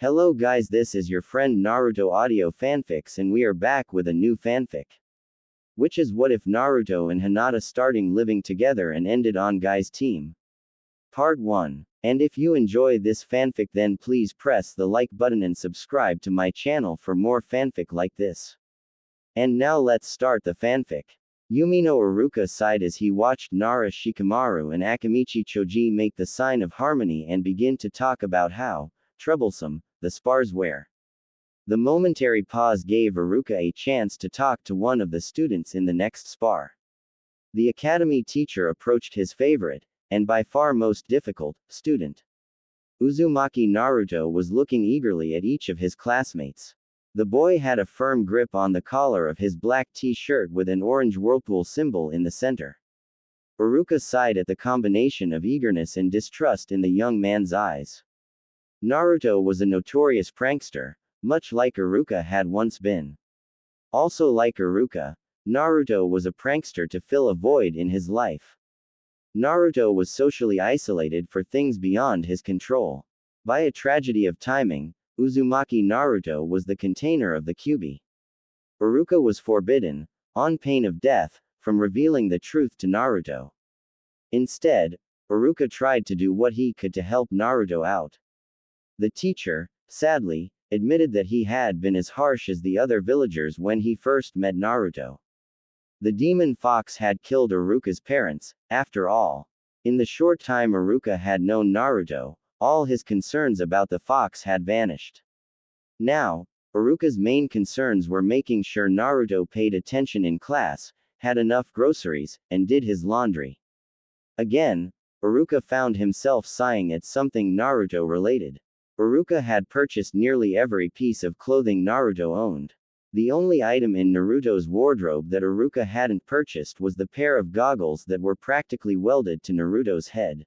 Hello guys, this is your friend Naruto Audio Fanfics and we are back with a new fanfic. Which is what if Naruto and Hinata starting living together and ended on Guy's team? Part 1. And if you enjoy this fanfic then please press the like button and subscribe to my channel for more fanfic like this. And now let's start the fanfic. Yumino Iruka sighed as he watched Nara Shikamaru and Akimichi Choji make the sign of harmony and begin to talk about how troublesome the spars were. The momentary pause gave Iruka a chance to talk to one of the students in the next spar. The academy teacher approached his favorite, and by far most difficult, student. Uzumaki Naruto was looking eagerly at each of his classmates. The boy had a firm grip on the collar of his black t-shirt with an orange whirlpool symbol in the center. Iruka sighed at the combination of eagerness and distrust in the young man's eyes. Naruto was a notorious prankster, much like Iruka had once been. Also like Iruka, Naruto was a prankster to fill a void in his life. Naruto was socially isolated for things beyond his control. By a tragedy of timing, Uzumaki Naruto was the container of the Kyuubi. Iruka was forbidden, on pain of death, from revealing the truth to Naruto. Instead, Iruka tried to do what he could to help Naruto out. The teacher, sadly, admitted that he had been as harsh as the other villagers when he first met Naruto. The demon fox had killed Iruka's parents, after all. In the short time Iruka had known Naruto, all his concerns about the fox had vanished. Now, Iruka's main concerns were making sure Naruto paid attention in class, had enough groceries, and did his laundry. Again, Iruka found himself sighing at something Naruto related. Iruka had purchased nearly every piece of clothing Naruto owned. The only item in Naruto's wardrobe that Iruka hadn't purchased was the pair of goggles that were practically welded to Naruto's head.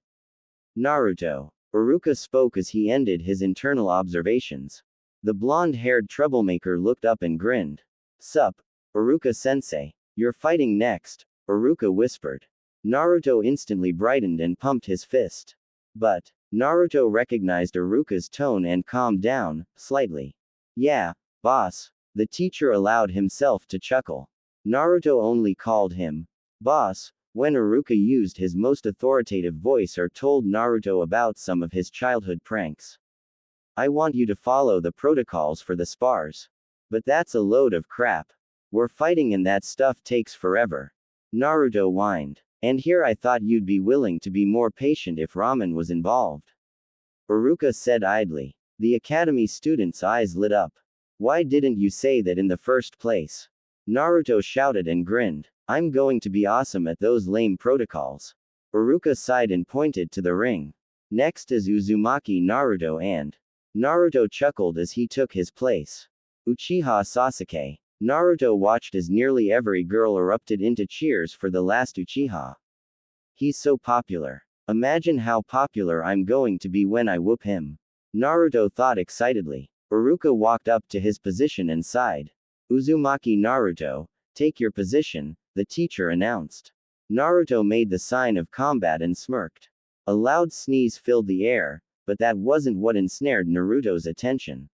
Naruto. Iruka spoke as he ended his internal observations. The blonde-haired troublemaker looked up and grinned. Sup, Iruka-sensei. You're fighting next, Iruka whispered. Naruto instantly brightened and pumped his fist. But Naruto recognized Iruka's tone and calmed down, slightly. Yeah, boss. The teacher allowed himself to chuckle. Naruto only called him boss when Iruka used his most authoritative voice or told Naruto about some of his childhood pranks. I want you to follow the protocols for the spars. But that's a load of crap. We're fighting and that stuff takes forever. Naruto whined. And here I thought you'd be willing to be more patient if ramen was involved. Iruka said idly. The academy student's eyes lit up. Why didn't you say that in the first place? Naruto shouted and grinned. I'm going to be awesome at those lame protocols. Iruka sighed and pointed to the ring. Next is Uzumaki Naruto and Naruto chuckled as he took his place. Uchiha Sasuke. Naruto watched as nearly every girl erupted into cheers for the last Uchiha. He's so popular. Imagine how popular I'm going to be when I whoop him. Naruto thought excitedly. Iruka walked up to his position and sighed. Uzumaki Naruto, take your position, the teacher announced. Naruto made the sign of combat and smirked. A loud sneeze filled the air, but that wasn't what ensnared Naruto's attention.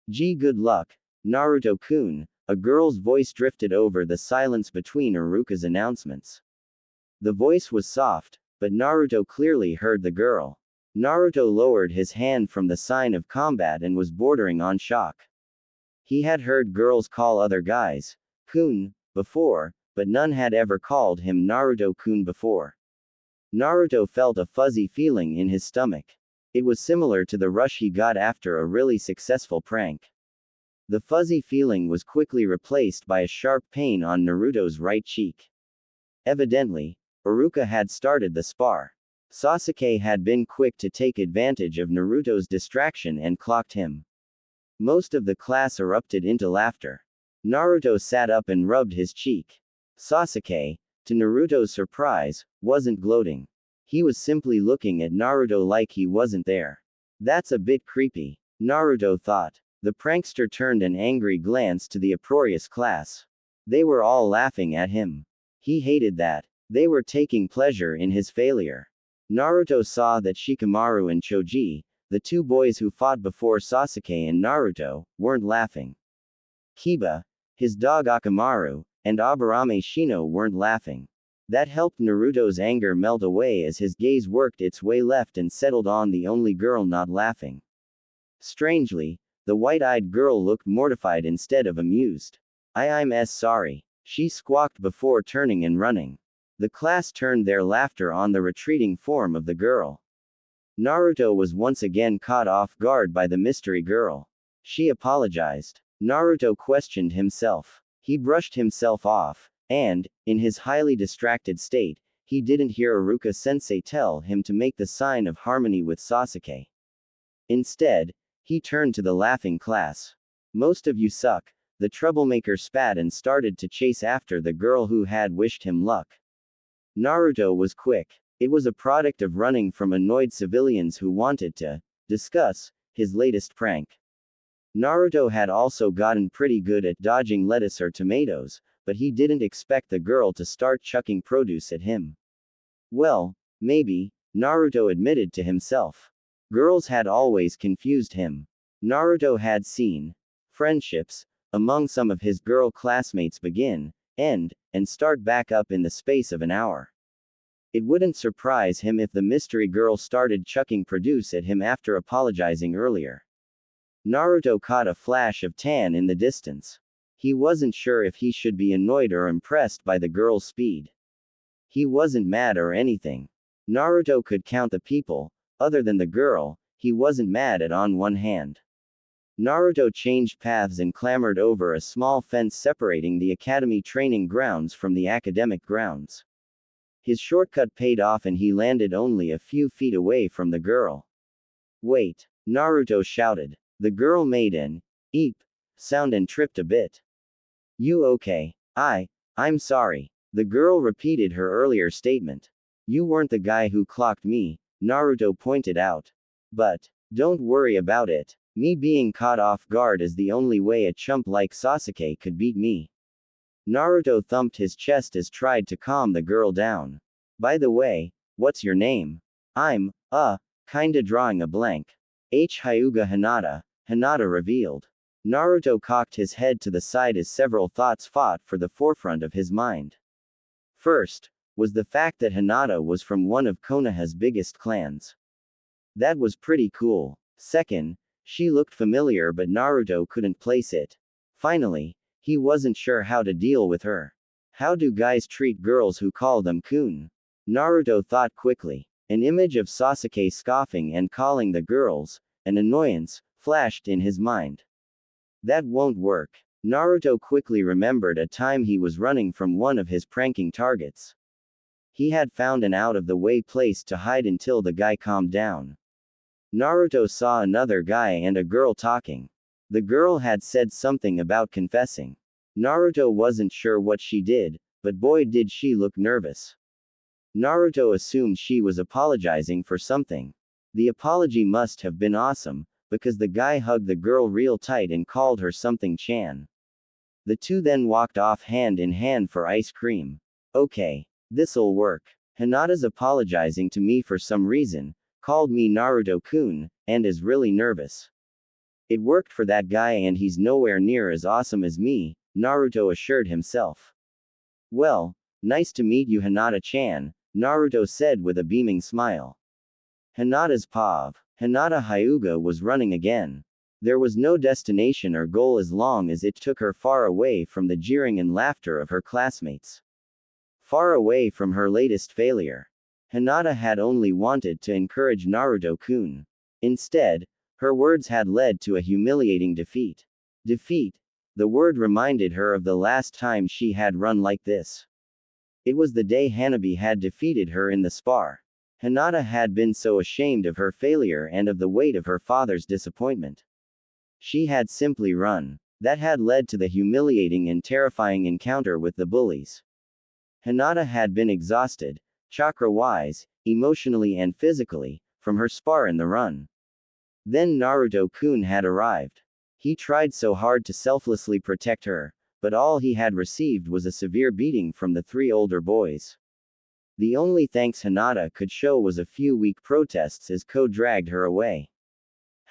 Gee, good luck, Naruto-kun. A girl's voice drifted over the silence between Iruka's announcements. The voice was soft, but Naruto clearly heard the girl. Naruto lowered his hand from the sign of combat and was bordering on shock. He had heard girls call other guys kun before, but none had ever called him Naruto-kun before. Naruto felt a fuzzy feeling in his stomach. It was similar to the rush he got after a really successful prank. The fuzzy feeling was quickly replaced by a sharp pain on Naruto's right cheek. Evidently, Iruka had started the spar. Sasuke had been quick to take advantage of Naruto's distraction and clocked him. Most of the class erupted into laughter. Naruto sat up and rubbed his cheek. Sasuke, to Naruto's surprise, wasn't gloating. He was simply looking at Naruto like he wasn't there. That's a bit creepy, Naruto thought. The prankster turned an angry glance to the uproarious class. They were all laughing at him. He hated that. They were taking pleasure in his failure. Naruto saw that Shikamaru and Choji, the two boys who fought before Sasuke and Naruto, weren't laughing. Kiba, his dog Akamaru, and Aburame Shino weren't laughing. That helped Naruto's anger melt away as his gaze worked its way left and settled on the only girl not laughing. Strangely, the white-eyed girl looked mortified instead of amused. I'm sorry, she squawked before turning and running. The class turned their laughter on the retreating form of the girl. Naruto was once again caught off guard by the mystery girl. She apologized. Naruto questioned himself. He brushed himself off, and, in his highly distracted state, he didn't hear Iruka-sensei tell him to make the sign of harmony with Sasuke. Instead, he turned to the laughing class. Most of you suck. The troublemaker spat and started to chase after the girl who had wished him luck. Naruto was quick. It was a product of running from annoyed civilians who wanted to discuss his latest prank. Naruto had also gotten pretty good at dodging lettuce or tomatoes, but he didn't expect the girl to start chucking produce at him. Well, maybe, Naruto admitted to himself. Girls had always confused him. Naruto had seen friendships among some of his girl classmates begin, end, and start back up in the space of an hour. It wouldn't surprise him if the mystery girl started chucking produce at him after apologizing earlier. Naruto caught a flash of tan in the distance. He wasn't sure if he should be annoyed or impressed by the girl's speed. He wasn't mad or anything. Naruto could count the people, other than the girl, he wasn't mad at on one hand. Naruto changed paths and clambered over a small fence separating the academy training grounds from the academic grounds. His shortcut paid off and he landed only a few feet away from the girl. Wait! Naruto shouted. The girl made an eep sound and tripped a bit. You okay? I'm sorry. The girl repeated her earlier statement. You weren't the guy who clocked me, Naruto pointed out. But don't worry about it. Me being caught off guard is the only way a chump like Sasuke could beat me. Naruto thumped his chest as tried to calm the girl down. By the way, what's your name? I'm, kinda drawing a blank. Hyuga Hinata, Hinata revealed. Naruto cocked his head to the side as several thoughts fought for the forefront of his mind. First, was the fact that Hinata was from one of Konoha's biggest clans. That was pretty cool. Second, she looked familiar but Naruto couldn't place it. Finally, he wasn't sure how to deal with her. How do guys treat girls who call them kun? Naruto thought quickly. An image of Sasuke scoffing and calling the girls an annoyance flashed in his mind. That won't work. Naruto quickly remembered a time he was running from one of his pranking targets. He had found an out-of-the-way place to hide until the guy calmed down. Naruto saw another guy and a girl talking. The girl had said something about confessing. Naruto wasn't sure what she did, but boy did she look nervous. Naruto assumed she was apologizing for something. The apology must have been awesome, because the guy hugged the girl real tight and called her something Chan. The two then walked off hand in hand for ice cream. Okay, this'll work. Hinata's apologizing to me for some reason, called me Naruto-kun, and is really nervous. It worked for that guy and he's nowhere near as awesome as me, Naruto assured himself. Well, nice to meet you Hinata-chan, Naruto said with a beaming smile. Hinata's pav. Hinata Hyuga was running again. There was no destination or goal as long as it took her far away from the jeering and laughter of her classmates. Far away from her latest failure. Hinata had only wanted to encourage Naruto-kun. Instead, her words had led to a humiliating defeat. Defeat. The word reminded her of the last time she had run like this. It was the day Hanabi had defeated her in the spar. Hinata had been so ashamed of her failure and of the weight of her father's disappointment. She had simply run. That had led to the humiliating and terrifying encounter with the bullies. Hinata had been exhausted, chakra-wise, emotionally and physically, from her spar in the run. Then Naruto-kun had arrived. He tried so hard to selflessly protect her, but all he had received was a severe beating from the three older boys. The only thanks Hinata could show was a few weak protests as Ko dragged her away.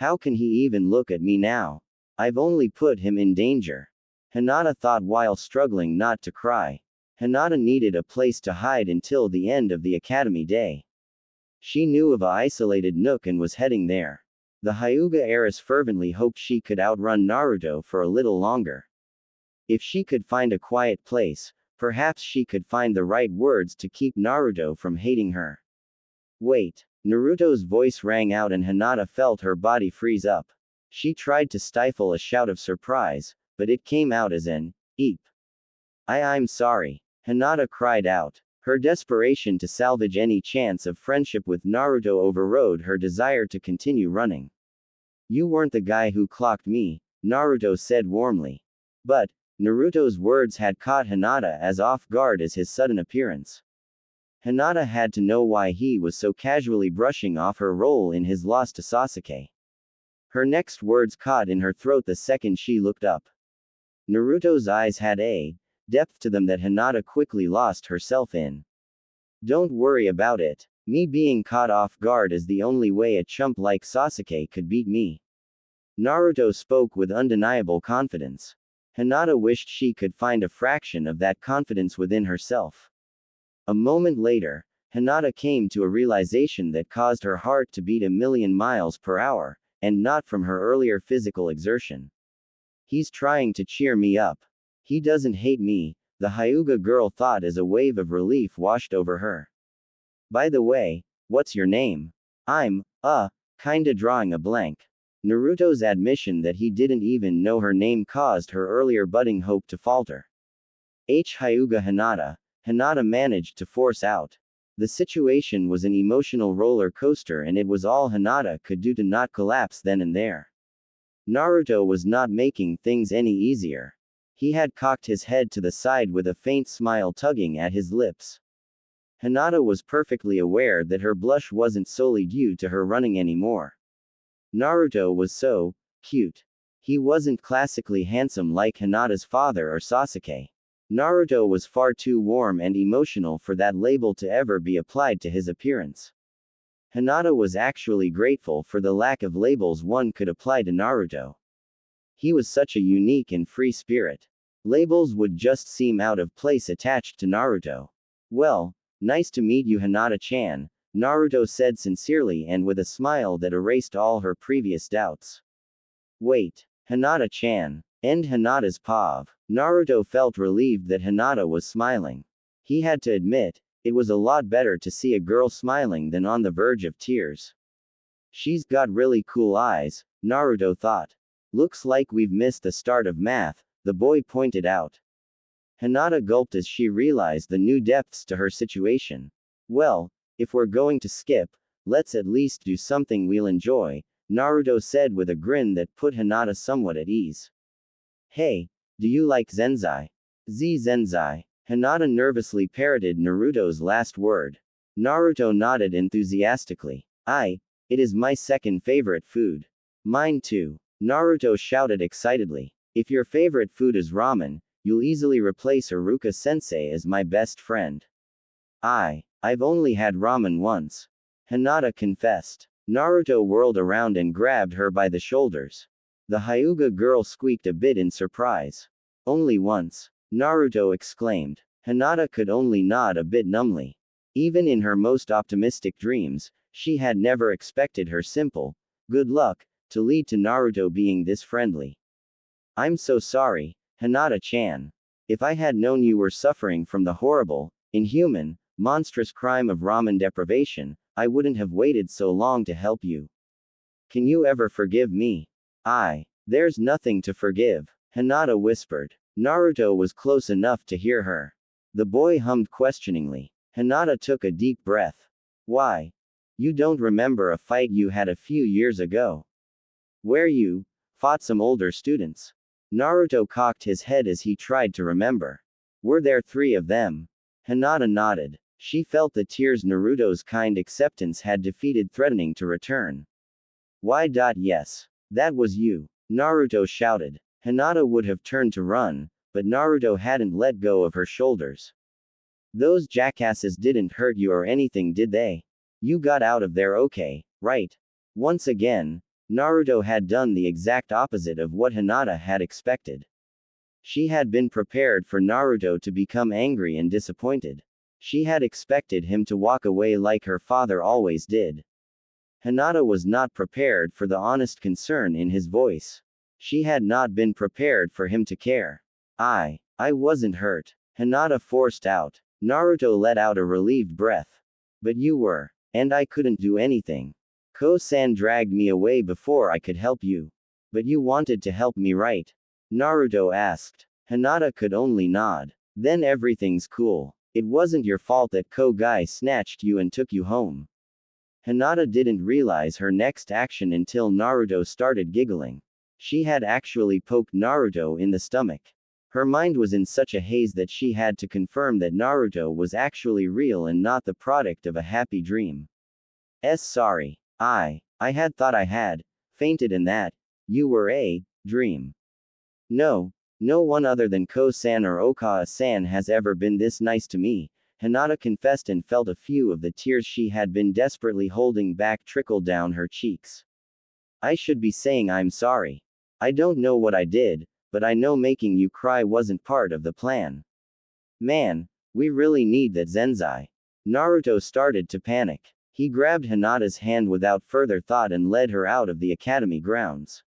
How can he even look at me now? I've only put him in danger. Hinata thought while struggling not to cry. Hinata needed a place to hide until the end of the academy day. She knew of a isolated nook and was heading there. The Hyuga heiress fervently hoped she could outrun Naruto for a little longer. If she could find a quiet place, perhaps she could find the right words to keep Naruto from hating her. Wait. Naruto's voice rang out and Hinata felt her body freeze up. She tried to stifle a shout of surprise, but it came out as an eep. I'm sorry. Hinata cried out. Her desperation to salvage any chance of friendship with Naruto overrode her desire to continue running. You weren't the guy who clocked me, Naruto said warmly. But, Naruto's words had caught Hinata as off guard as his sudden appearance. Hinata had to know why he was so casually brushing off her role in his loss to Sasuke. Her next words caught in her throat the second she looked up. Naruto's eyes had a depth to them that Hinata quickly lost herself in. Don't worry about it. Me being caught off guard is the only way a chump like Sasuke could beat me. Naruto spoke with undeniable confidence. Hinata wished she could find a fraction of that confidence within herself. A moment later, Hinata came to a realization that caused her heart to beat 1,000,000 miles per hour, and not from her earlier physical exertion. He's trying to cheer me up. He doesn't hate me, the Hyuga girl thought as a wave of relief washed over her. By the way, what's your name? I'm, kinda drawing a blank. Naruto's admission that he didn't even know her name caused her earlier budding hope to falter. Hyuga Hinata. Hinata managed to force out. The situation was an emotional roller coaster and it was all Hinata could do to not collapse then and there. Naruto was not making things any easier. He had cocked his head to the side with a faint smile tugging at his lips. Hinata was perfectly aware that her blush wasn't solely due to her running anymore. Naruto was so cute. He wasn't classically handsome like Hinata's father or Sasuke. Naruto was far too warm and emotional for that label to ever be applied to his appearance. Hinata was actually grateful for the lack of labels one could apply to Naruto. He was such a unique and free spirit. Labels would just seem out of place attached to Naruto. Well, nice to meet you Hinata-chan, Naruto said sincerely and with a smile that erased all her previous doubts. Wait, Hinata-chan. End Hinata's pav. Naruto felt relieved that Hinata was smiling. He had to admit, it was a lot better to see a girl smiling than on the verge of tears. She's got really cool eyes, Naruto thought. Looks like we've missed the start of math, the boy pointed out. Hinata gulped as she realized the new depths to her situation. Well, if we're going to skip, let's at least do something we'll enjoy, Naruto said with a grin that put Hinata somewhat at ease. Hey, do you like Zenzai? Zenzai. Hinata nervously parroted Naruto's last word. Naruto nodded enthusiastically. It is my second favorite food. Mine too. Naruto shouted excitedly. If your favorite food is ramen, you'll easily replace Iruka-sensei as my best friend. I've only had ramen once. Hinata confessed. Naruto whirled around and grabbed her by the shoulders. The Hyuga girl squeaked a bit in surprise. Only once, Naruto exclaimed. Hinata could only nod a bit numbly. Even in her most optimistic dreams, she had never expected her simple, good luck, to lead to Naruto being this friendly. I'm so sorry, Hinata-chan. If I had known you were suffering from the horrible, inhuman, monstrous crime of ramen deprivation, I wouldn't have waited so long to help you. Can you ever forgive me? There's nothing to forgive, Hinata whispered. Naruto was close enough to hear her. The boy hummed questioningly. Hinata took a deep breath. Why? You don't remember a fight you had a few years ago? Where you fought some older students? Naruto cocked his head as he tried to remember. Were there 3 of them? Hinata nodded. She felt the tears Naruto's kind acceptance had defeated threatening to return. Yes. That was you. Naruto shouted. Hinata would have turned to run, but Naruto hadn't let go of her shoulders. Those jackasses didn't hurt you or anything, did they? You got out of there okay, right? Once again, Naruto had done the exact opposite of what Hinata had expected. She had been prepared for Naruto to become angry and disappointed. She had expected him to walk away like her father always did. Hinata was not prepared for the honest concern in his voice. She had not been prepared for him to care. I wasn't hurt. Hinata forced out. Naruto let out a relieved breath. But you were. And I couldn't do anything. Ko-san dragged me away before I could help you. But you wanted to help me, right? Naruto asked. Hinata could only nod. Then everything's cool. It wasn't your fault that Ko-gai snatched you and took you home. Hinata didn't realize her next action until Naruto started giggling. She had actually poked Naruto in the stomach. Her mind was in such a haze that she had to confirm that Naruto was actually real and not the product of a happy dream. Sorry. I had thought I had fainted and that you were a dream. No one other than Ko-san or Okawa-san has ever been this nice to me, Hinata confessed and felt a few of the tears she had been desperately holding back trickle down her cheeks. I should be saying I'm sorry. I don't know what I did, but I know making you cry wasn't part of the plan. Man, we really need that Zenzai. Naruto started to panic. He grabbed Hinata's hand without further thought and led her out of the academy grounds.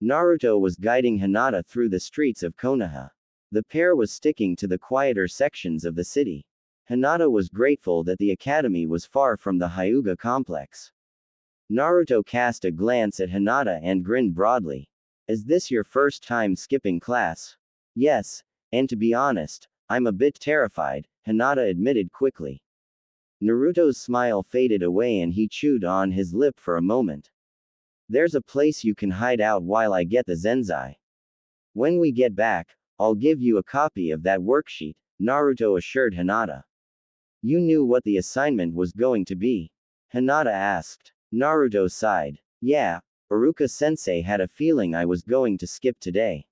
Naruto was guiding Hinata through the streets of Konoha. The pair was sticking to the quieter sections of the city. Hinata was grateful that the academy was far from the Hyuga complex. Naruto cast a glance at Hinata and grinned broadly. Is this your first time skipping class? Yes, and to be honest, I'm a bit terrified, Hinata admitted quickly. Naruto's smile faded away and he chewed on his lip for a moment. There's a place you can hide out while I get the Zenzai. When we get back, I'll give you a copy of that worksheet, Naruto assured Hinata. You knew what the assignment was going to be? Hinata asked. Naruto sighed. Yeah, Iruka-sensei had a feeling I was going to skip today.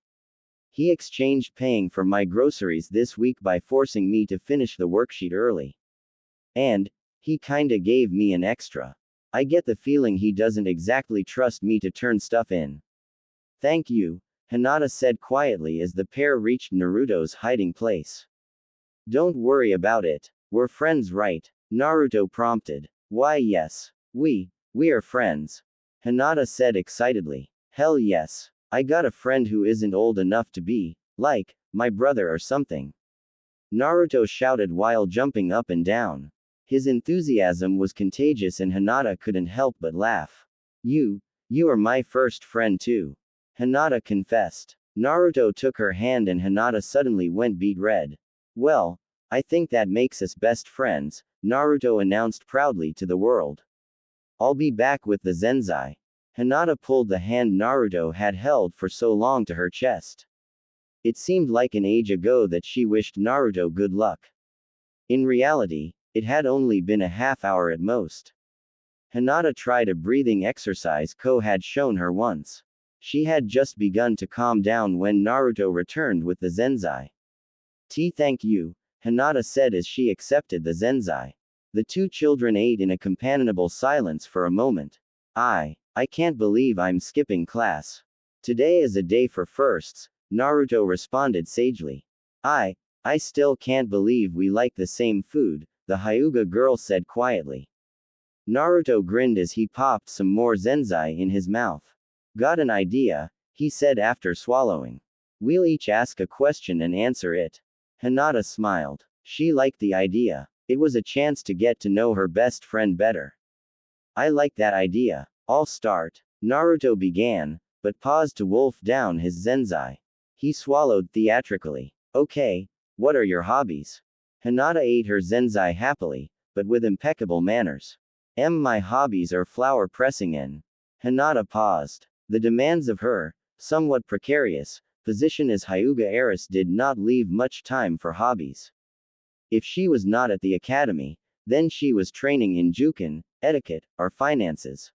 He exchanged paying for my groceries this week by forcing me to finish the worksheet early. And he kinda gave me an extra. I get the feeling he doesn't exactly trust me to turn stuff in. Thank you, Hinata said quietly as the pair reached Naruto's hiding place. Don't worry about it. We're friends, right? Naruto prompted. Why, yes. We are friends. Hinata said excitedly. Hell yes. I got a friend who isn't old enough to be, like, my brother or something. Naruto shouted while jumping up and down. His enthusiasm was contagious and Hinata couldn't help but laugh. You are my first friend too. Hinata confessed. Naruto took her hand and Hinata suddenly went beet red. Well, I think that makes us best friends, Naruto announced proudly to the world. I'll be back with the Zenzai. Hinata pulled the hand Naruto had held for so long to her chest. It seemed like an age ago that she wished Naruto good luck. In reality, it had only been a half hour at most. Hinata tried a breathing exercise Ko had shown her once. She had just begun to calm down when Naruto returned with the Zenzai. Thank you, Hinata said as she accepted the Zenzai. The two children ate in a companionable silence for a moment. I can't believe I'm skipping class. Today is a day for firsts, Naruto responded sagely. I still can't believe we like the same food, the Hyuga girl said quietly. Naruto grinned as he popped some more Zenzai in his mouth. Got an idea, he said after swallowing. We'll each ask a question and answer it. Hinata smiled. She liked the idea. It was a chance to get to know her best friend better. I like that idea. I'll start. Naruto began, but paused to wolf down his Zenzai. He swallowed theatrically. Okay, what are your hobbies? Hinata ate her Zenzai happily, but with impeccable manners. My hobbies are flower pressing and. Hinata paused. The demands of her, somewhat precarious, position as Hyuga heiress did not leave much time for hobbies. If she was not at the academy, then she was training in juken, etiquette, or finances.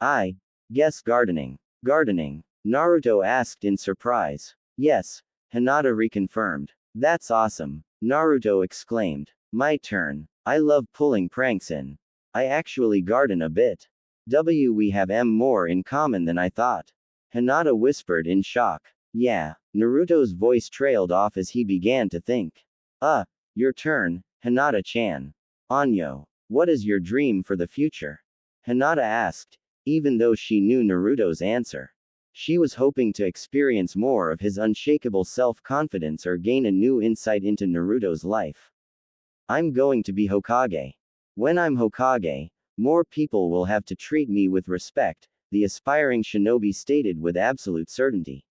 I guess gardening. Gardening? Naruto asked in surprise. Yes, Hinata reconfirmed. That's awesome, Naruto exclaimed. My turn. I love pulling pranks in. I actually garden a bit. We have more in common than I thought. Hinata whispered in shock. Yeah. Naruto's voice trailed off as he began to think. Your turn, Hinata-chan. Anyo. What is your dream for the future? Hinata asked, even though she knew Naruto's answer. She was hoping to experience more of his unshakable self-confidence or gain a new insight into Naruto's life. I'm going to be Hokage. When I'm Hokage, more people will have to treat me with respect, the aspiring shinobi stated with absolute certainty.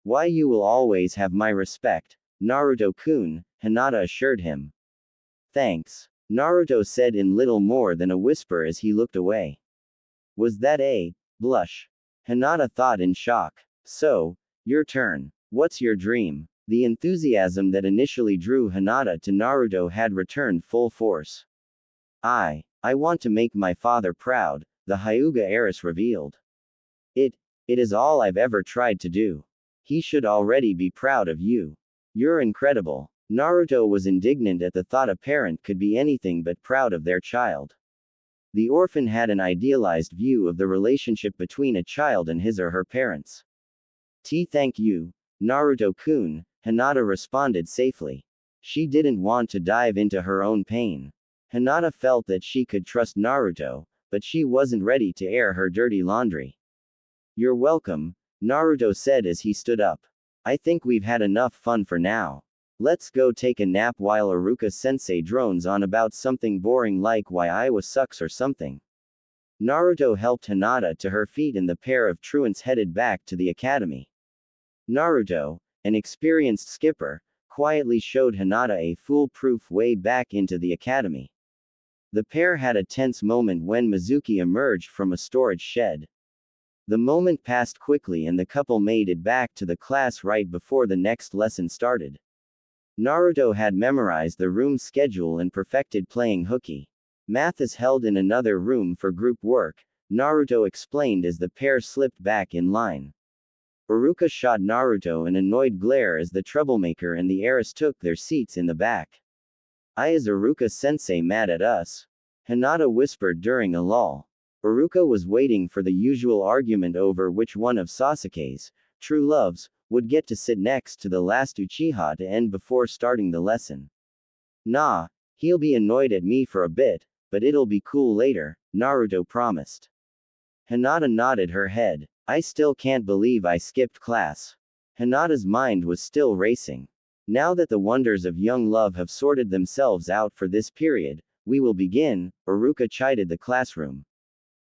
Why, you will always have my respect, Naruto-kun, Hinata assured him. Thanks, Naruto said in little more than a whisper as he looked away. Was that a blush? Hinata thought in shock. So, your turn. What's your dream? The enthusiasm that initially drew Hinata to Naruto had returned full force. I want to make my father proud, the Hyuga heiress revealed. It is all I've ever tried to do. He should already be proud of you. You're incredible. Naruto was indignant at the thought a parent could be anything but proud of their child. The orphan had an idealized view of the relationship between a child and his or her parents. Thank you, Naruto-kun, Hinata responded safely. She didn't want to dive into her own pain. Hinata felt that she could trust Naruto, but she wasn't ready to air her dirty laundry. You're welcome, Naruto said as he stood up. I think we've had enough fun for now. Let's go take a nap while Iruka-sensei drones on about something boring like why Iowa sucks or something. Naruto helped Hinata to her feet and the pair of truants headed back to the academy. Naruto, an experienced skipper, quietly showed Hinata a foolproof way back into the academy. The pair had a tense moment when Mizuki emerged from a storage shed. The moment passed quickly and the couple made it back to the class right before the next lesson started. Naruto had memorized the room schedule and perfected playing hooky. Math is held in another room for group work, Naruto explained as the pair slipped back in line. Iruka shot Naruto an annoyed glare as the troublemaker and the heiress took their seats in the back. Is Iruka-sensei mad at us? Hinata whispered during a lull. Iruka was waiting for the usual argument over which one of Sasuke's true loves would get to sit next to the last Uchiha to end before starting the lesson. Nah, he'll be annoyed at me for a bit, but it'll be cool later, Naruto promised. Hinata nodded her head. I still can't believe I skipped class. Hinata's mind was still racing. Now that the wonders of young love have sorted themselves out for this period, we will begin, Iruka chided the classroom.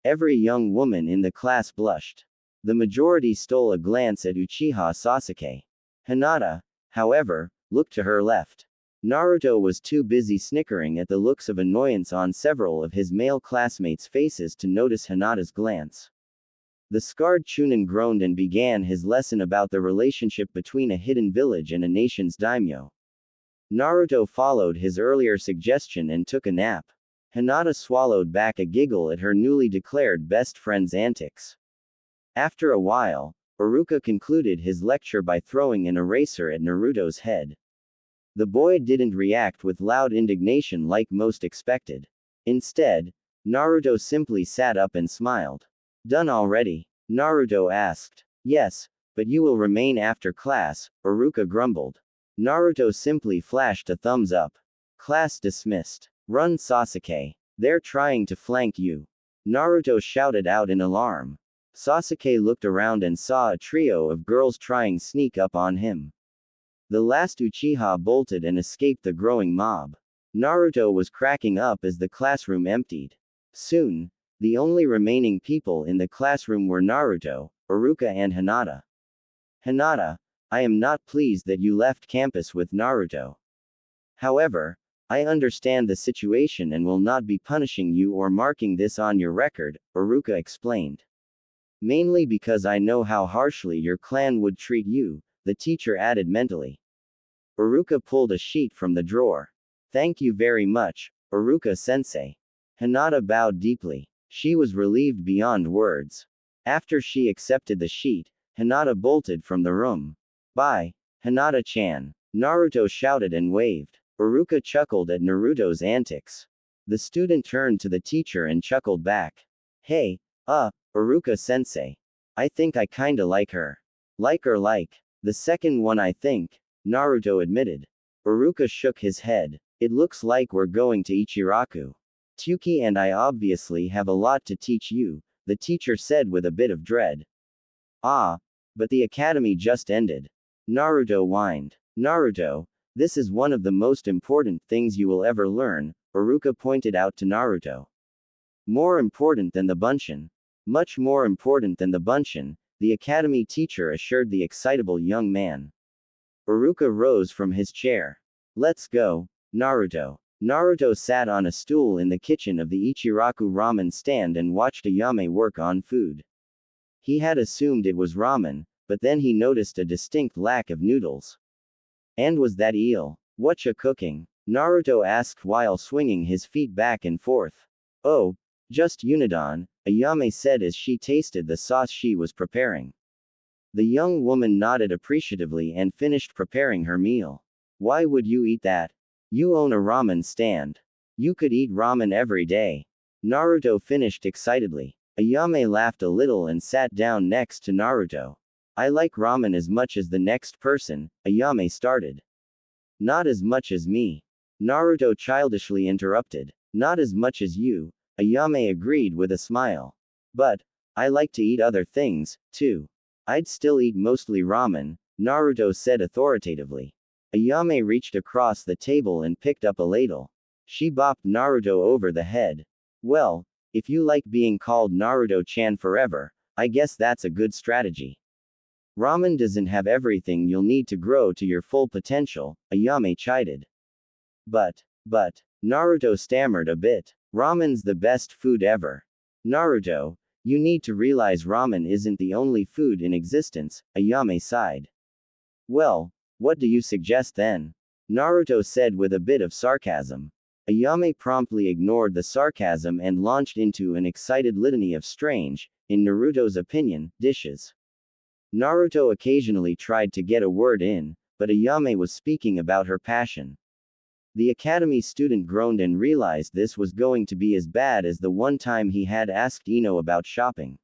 Every young woman in the class blushed. The majority stole a glance at Uchiha Sasuke. Hinata, however, looked to her left. Naruto was too busy snickering at the looks of annoyance on several of his male classmates' faces to notice Hinata's glance. The scarred Chunin groaned and began his lesson about the relationship between a hidden village and a nation's daimyo. Naruto followed his earlier suggestion and took a nap. Hinata swallowed back a giggle at her newly declared best friend's antics. After a while, Iruka concluded his lecture by throwing an eraser at Naruto's head. The boy didn't react with loud indignation like most expected. Instead, Naruto simply sat up and smiled. Done already? Naruto asked. Yes, but you will remain after class, Iruka grumbled. Naruto simply flashed a thumbs up. Class dismissed. Run, Sasuke. They're trying to flank you. Naruto shouted out in alarm. Sasuke looked around and saw a trio of girls trying sneak up on him. The last Uchiha bolted and escaped the growing mob. Naruto was cracking up as the classroom emptied. Soon, the only remaining people in the classroom were Naruto, Iruka and Hinata. Hinata, I am not pleased that you left campus with Naruto. However, I understand the situation and will not be punishing you or marking this on your record, Iruka explained. Mainly because I know how harshly your clan would treat you, the teacher added mentally. Iruka pulled a sheet from the drawer. Thank you very much, Iruka-sensei. Hinata bowed deeply. She was relieved beyond words. After she accepted the sheet, Hinata bolted from the room. Bye, Hinata-chan. Naruto shouted and waved. Iruka chuckled at Naruto's antics. The student turned to the teacher and chuckled back. Hey, Uruka-sensei. I think I kinda like her. Like. The second one I think, Naruto admitted. Uruka shook his head. It looks like we're going to Ichiraku. Tuki and I obviously have a lot to teach you, the teacher said with a bit of dread. Ah, but the academy just ended. Naruto whined. Naruto, this is one of the most important things you will ever learn, Uruka pointed out to Naruto. More important than the Bunshin. Much more important than the Bunshin, the academy teacher assured the excitable young man. Uruka rose from his chair. Let's go, Naruto. Naruto sat on a stool in the kitchen of the Ichiraku ramen stand and watched Ayame work on food. He had assumed it was ramen, but then he noticed a distinct lack of noodles. And was that eel? Whatcha cooking? Naruto asked while swinging his feet back and forth. Oh, just unadon, Ayame said as she tasted the sauce she was preparing. The young woman nodded appreciatively and finished preparing her meal. Why would you eat that? You own a ramen stand. You could eat ramen every day. Naruto finished excitedly. Ayame laughed a little and sat down next to Naruto. I like ramen as much as the next person, Ayame started. Not as much as me. Naruto childishly interrupted. Not as much as you, Ayame agreed with a smile. But, I like to eat other things, too. I'd still eat mostly ramen, Naruto said authoritatively. Ayame reached across the table and picked up a ladle. She bopped Naruto over the head. Well, if you like being called Naruto-chan forever, I guess that's a good strategy. Ramen doesn't have everything you'll need to grow to your full potential, Ayame chided. But, Naruto stammered a bit. Ramen's the best food ever. Naruto, you need to realize ramen isn't the only food in existence, Ayame sighed. Well, what do you suggest then? Naruto said with a bit of sarcasm. Ayame promptly ignored the sarcasm and launched into an excited litany of strange, in Naruto's opinion, dishes. Naruto occasionally tried to get a word in, but Ayame was speaking about her passion. The academy student groaned and realized this was going to be as bad as the one time he had asked Ino about shopping.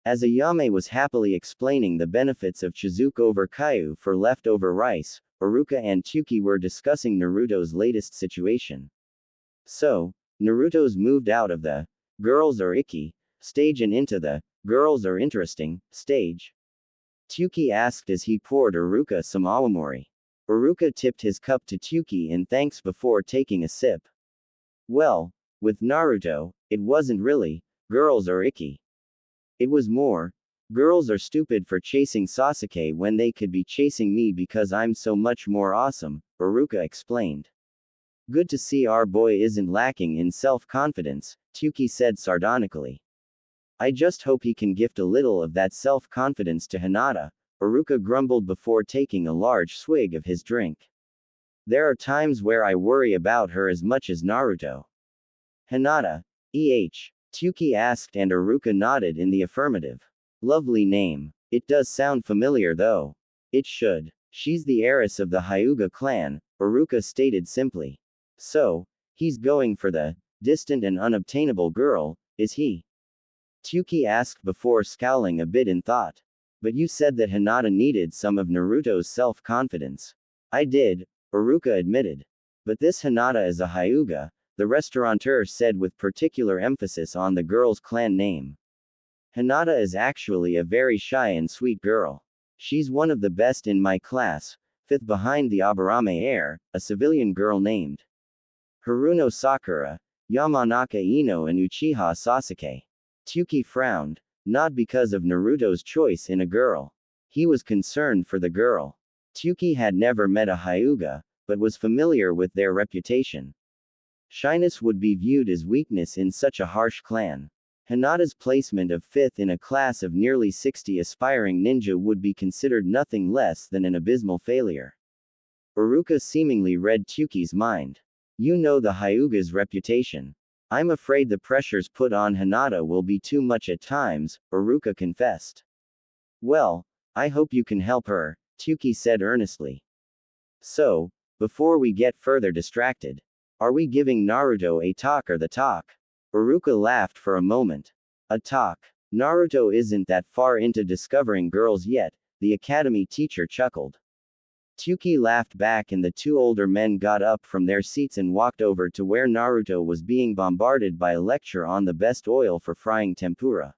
As Ayame was happily explaining the benefits of Chizuke over Kaiu for leftover rice, Uruka and Tuki were discussing Naruto's latest situation. So, Naruto's moved out of the girls are icky stage and into the girls are interesting stage. Tuki asked as he poured Uruka some awamori. Uruka tipped his cup to Tuki in thanks before taking a sip. Well, with Naruto, it wasn't really, girls are icky. It was more, girls are stupid for chasing Sasuke when they could be chasing me because I'm so much more awesome, Uruka explained. Good to see our boy isn't lacking in self-confidence, Tuki said sardonically. I just hope he can gift a little of that self-confidence to Hinata, Uruka grumbled before taking a large swig of his drink. There are times where I worry about her as much as Naruto. Hinata, Tuki asked and Uruka nodded in the affirmative. Lovely name. It does sound familiar though. It should. She's the heiress of the Hyuga clan, Uruka stated simply. So, he's going for the distant and unobtainable girl, is he? Tuki asked before scowling a bit in thought. But you said that Hinata needed some of Naruto's self-confidence. I did, Uruka admitted. But this Hinata is a Hyuga, the restaurateur said with particular emphasis on the girl's clan name. Hinata is actually a very shy and sweet girl. She's one of the best in my class, fifth behind the Aburame heir, a civilian girl named Haruno Sakura, Yamanaka Ino and Uchiha Sasuke. Tuki frowned. Not because of Naruto's choice in a girl. He was concerned for the girl. Tuki had never met a Hyuga, but was familiar with their reputation. Shyness would be viewed as weakness in such a harsh clan. Hinata's placement of fifth in a class of nearly 60 aspiring ninja would be considered nothing less than an abysmal failure. Uruka seemingly read Tuki's mind. You know the Hyuga's reputation. I'm afraid the pressures put on Hinata will be too much at times, Uruka confessed. Well, I hope you can help her, Tuki said earnestly. So, before we get further distracted, are we giving Naruto a talk or the talk? Uruka laughed for a moment. A talk. Naruto isn't that far into discovering girls yet, the academy teacher chuckled. Tuki laughed back and the two older men got up from their seats and walked over to where Naruto was being bombarded by a lecture on the best oil for frying tempura.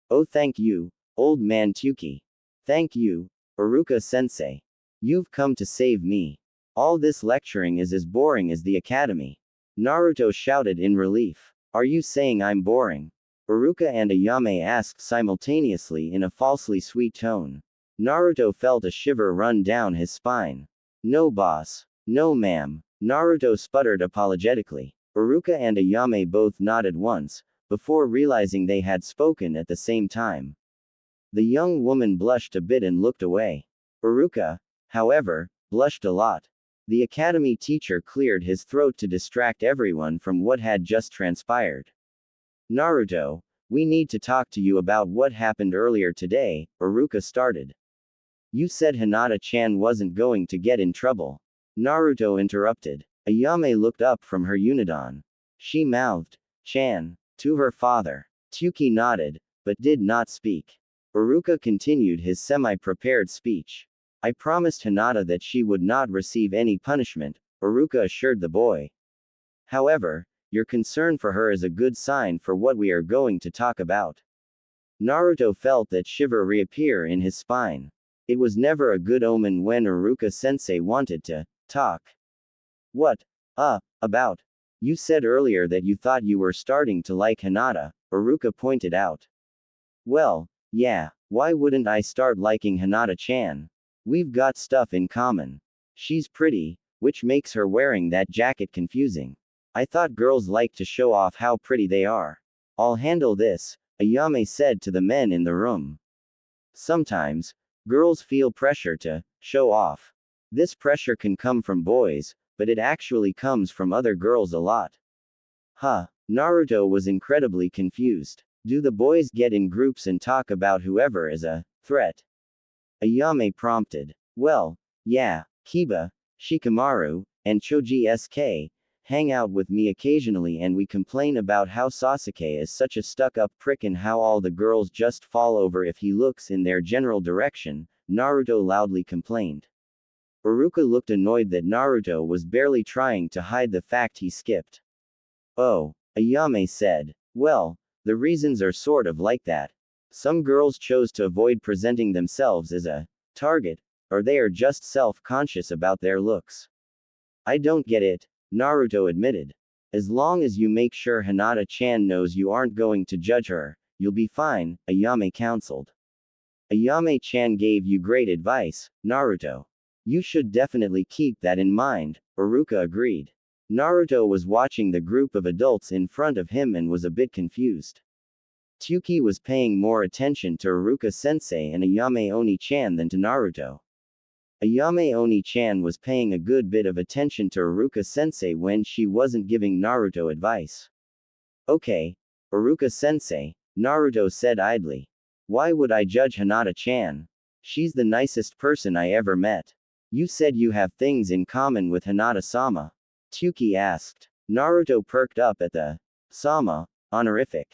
Oh, thank you, old man Tuki. Thank you, Iruka-sensei. You've come to save me. All this lecturing is as boring as the academy. Naruto shouted in relief. Are you saying I'm boring? Iruka and Ayame asked simultaneously in a falsely sweet tone. Naruto felt a shiver run down his spine. No boss. No ma'am. Naruto sputtered apologetically. Iruka and Ayame both nodded once, before realizing they had spoken at the same time. The young woman blushed a bit and looked away. Iruka, however, blushed a lot. The academy teacher cleared his throat to distract everyone from what had just transpired. Naruto, we need to talk to you about what happened earlier today, Iruka started. You said Hinata-chan wasn't going to get in trouble. Naruto interrupted. Ayame looked up from her unidon. She mouthed, Chan, to her father. Tuki nodded, but did not speak. Iruka continued his semi-prepared speech. I promised Hinata that she would not receive any punishment, Iruka assured the boy. However, your concern for her is a good sign for what we are going to talk about. Naruto felt that shiver reappear in his spine. It was never a good omen when Iruka-sensei wanted to talk. What? About. You said earlier that you thought you were starting to like Hinata, Iruka pointed out. Well, yeah, why wouldn't I start liking Hinata-chan? We've got stuff in common. She's pretty, which makes her wearing that jacket confusing. I thought girls like to show off how pretty they are. I'll handle this, Ayame said to the men in the room. Sometimes, girls feel pressure to show off. This pressure can come from boys, but it actually comes from other girls a lot. Huh. Naruto was incredibly confused. Do the boys get in groups and talk about whoever is a threat? Ayame prompted. Well, yeah, Kiba, Shikamaru, and Choji SK hang out with me occasionally and we complain about how Sasuke is such a stuck-up prick and how all the girls just fall over if he looks in their general direction, Naruto loudly complained. Iruka looked annoyed that Naruto was barely trying to hide the fact he skipped. Oh, Ayame said. Well, the reasons are sort of like that. Some girls chose to avoid presenting themselves as a target, or they are just self-conscious about their looks. I don't get it, Naruto admitted. As long as you make sure Hinata-chan knows you aren't going to judge her, you'll be fine, Ayame counseled. Ayame-chan gave you great advice, Naruto. You should definitely keep that in mind, Iruka agreed. Naruto was watching the group of adults in front of him and was a bit confused. Tuki was paying more attention to Iruka-sensei and Ayame Oni-chan than to Naruto. Ayame Oni-chan was paying a good bit of attention to Iruka-sensei when she wasn't giving Naruto advice. Okay, Iruka-sensei, Naruto said idly. Why would I judge Hinata-chan? She's the nicest person I ever met. You said you have things in common with Hinata-sama? Tuki asked. Naruto perked up at the sama honorific.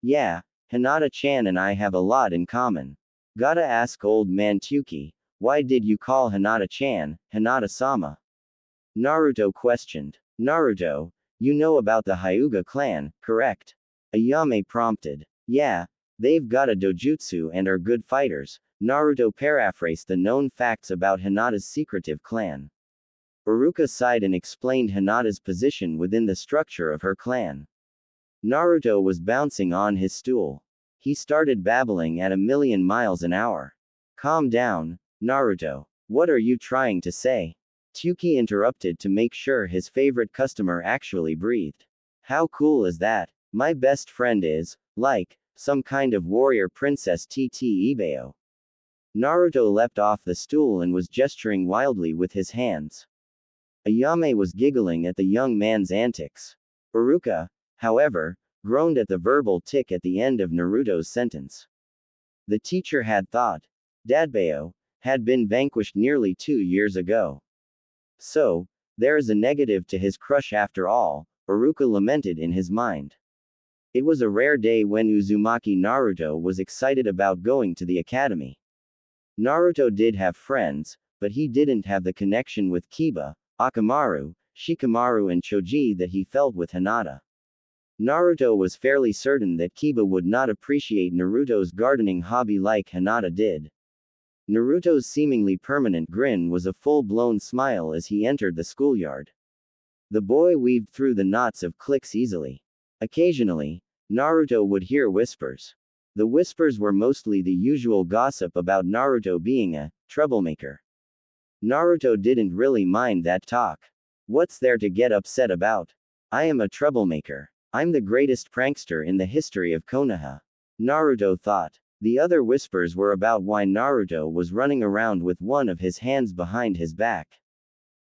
Yeah, Hinata-chan and I have a lot in common. Gotta ask old man Tuki, why did you call Hinata-chan, Hinata-sama? Naruto questioned. Naruto, you know about the Hyuga clan, correct? Ayame prompted. Yeah, they've got a dojutsu and are good fighters. Naruto paraphrased the known facts about Hinata's secretive clan. Iruka sighed and explained Hinata's position within the structure of her clan. Naruto was bouncing on his stool. He started babbling at 1,000,000 miles an hour. Calm down, Naruto. What are you trying to say? Tuki interrupted to make sure his favorite customer actually breathed. How cool is that? My best friend is, like, some kind of warrior princess TT Ibeo. Naruto leapt off the stool and was gesturing wildly with his hands. Ayame was giggling at the young man's antics. Iruka, however, groaned at the verbal tick at the end of Naruto's sentence. The teacher had thought. Dadbeo had been vanquished nearly 2 years ago. So, there is a negative to his crush after all, Iruka lamented in his mind. It was a rare day when Uzumaki Naruto was excited about going to the academy. Naruto did have friends, but he didn't have the connection with Kiba, Akamaru, Shikamaru and Choji that he felt with Hinata. Naruto was fairly certain that Kiba would not appreciate Naruto's gardening hobby like Hinata did. Naruto's seemingly permanent grin was a full-blown smile as he entered the schoolyard. The boy weaved through the knots of cliques easily. Occasionally, Naruto would hear whispers. The whispers were mostly the usual gossip about Naruto being a troublemaker. Naruto didn't really mind that talk. What's there to get upset about? I am a troublemaker. I'm the greatest prankster in the history of Konoha. Naruto thought. The other whispers were about why Naruto was running around with one of his hands behind his back.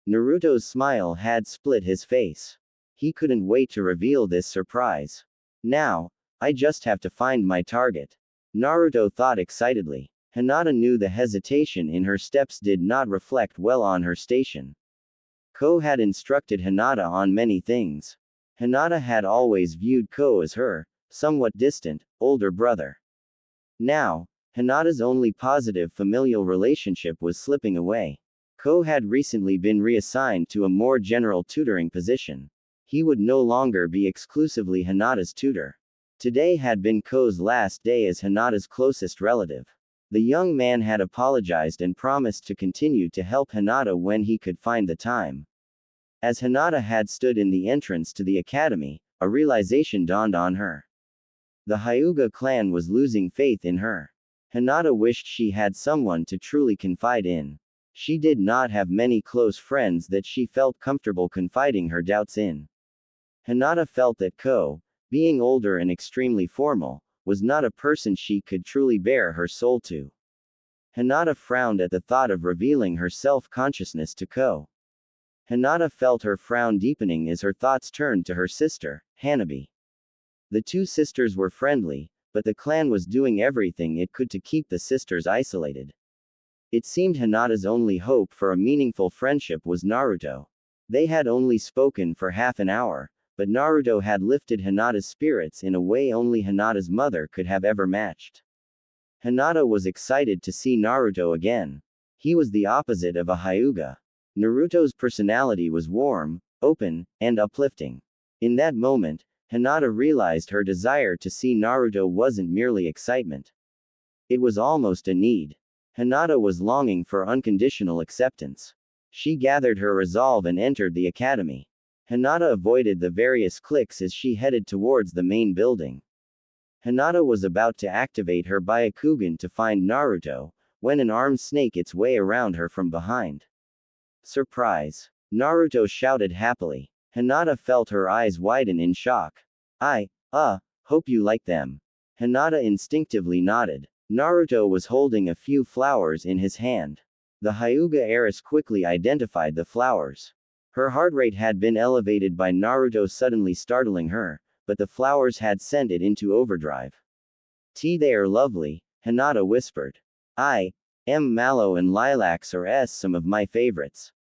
Naruto's smile had split his face. He couldn't wait to reveal this surprise. Now, I just have to find my target. Naruto thought excitedly. Hinata knew the hesitation in her steps did not reflect well on her station. Ko had instructed Hinata on many things. Hinata had always viewed Ko as her, somewhat distant, older brother. Now, Hinata's only positive familial relationship was slipping away. Ko had recently been reassigned to a more general tutoring position. He would no longer be exclusively Hinata's tutor. Today had been Ko's last day as Hinata's closest relative. The young man had apologized and promised to continue to help Hinata when he could find the time. As Hinata had stood in the entrance to the academy, a realization dawned on her. The Hyuga clan was losing faith in her. Hinata wished she had someone to truly confide in. She did not have many close friends that she felt comfortable confiding her doubts in. Hinata felt that Ko, being older and extremely formal, was not a person she could truly bare her soul to. Hinata frowned at the thought of revealing her self-consciousness to Ko. Hinata felt her frown deepening as her thoughts turned to her sister, Hanabi. The two sisters were friendly, but the clan was doing everything it could to keep the sisters isolated. It seemed Hinata's only hope for a meaningful friendship was Naruto. They had only spoken for half an hour, but Naruto had lifted Hinata's spirits in a way only Hinata's mother could have ever matched. Hinata was excited to see Naruto again. He was the opposite of a Hyuga. Naruto's personality was warm, open, and uplifting. In that moment, Hinata realized her desire to see Naruto wasn't merely excitement. It was almost a need. Hinata was longing for unconditional acceptance. She gathered her resolve and entered the academy. Hinata avoided the various cliques as she headed towards the main building. Hinata was about to activate her Byakugan to find Naruto, when an armed snake its way around her from behind. Surprise! Naruto shouted happily. Hinata felt her eyes widen in shock. Hope you like them. Hinata instinctively nodded. Naruto was holding a few flowers in his hand. The Hyuga heiress quickly identified the flowers. Her heart rate had been elevated by Naruto suddenly startling her, but the flowers had sent it into overdrive. They are lovely, Hinata whispered. Mallow and lilacs are some of my favorites.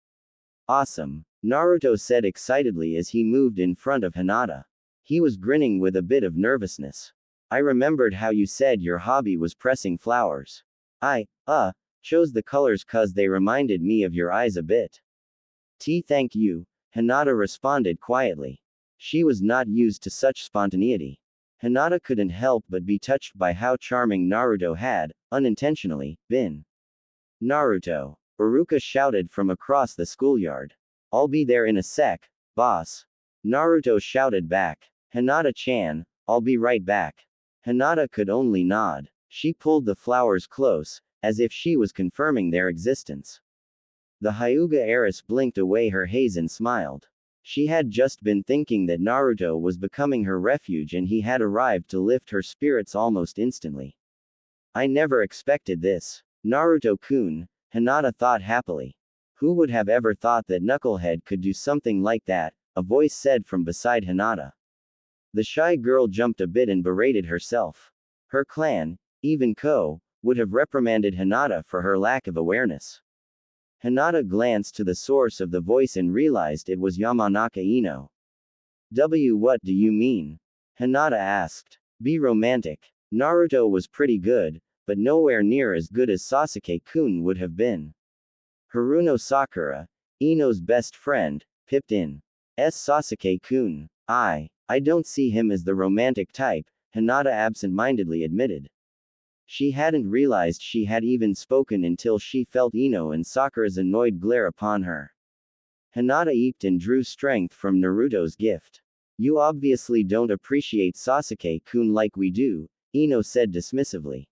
Awesome, Naruto said excitedly as he moved in front of Hinata. He was grinning with a bit of nervousness. I remembered how you said your hobby was pressing flowers. Chose the colors 'cause they reminded me of your eyes a bit. Thank you, Hinata responded quietly. She was not used to such spontaneity. Hinata couldn't help but be touched by how charming Naruto had, unintentionally, been. Naruto, Iruka shouted from across the schoolyard. I'll be there in a sec, boss. Naruto shouted back. Hinata-chan, I'll be right back. Hinata could only nod. She pulled the flowers close, as if she was confirming their existence. The Hyuga heiress blinked away her haze and smiled. She had just been thinking that Naruto was becoming her refuge and he had arrived to lift her spirits almost instantly. I never expected this. Naruto-kun, Hinata thought happily. Who would have ever thought that Knucklehead could do something like that, a voice said from beside Hinata. The shy girl jumped a bit and berated herself. Her clan, even Ko, would have reprimanded Hinata for her lack of awareness. Hinata glanced to the source of the voice and realized it was Yamanaka Ino. What do you mean? Hinata asked. Be romantic. Naruto was pretty good, but nowhere near as good as Sasuke-kun would have been. Haruno Sakura, Ino's best friend, pipped in. Sasuke-kun. I don't see him as the romantic type, Hinata absent-mindedly admitted. She hadn't realized she had even spoken until she felt Ino and Sakura's annoyed glare upon her. Hinata eeped and drew strength from Naruto's gift. You obviously don't appreciate Sasuke-kun like we do, Ino said dismissively.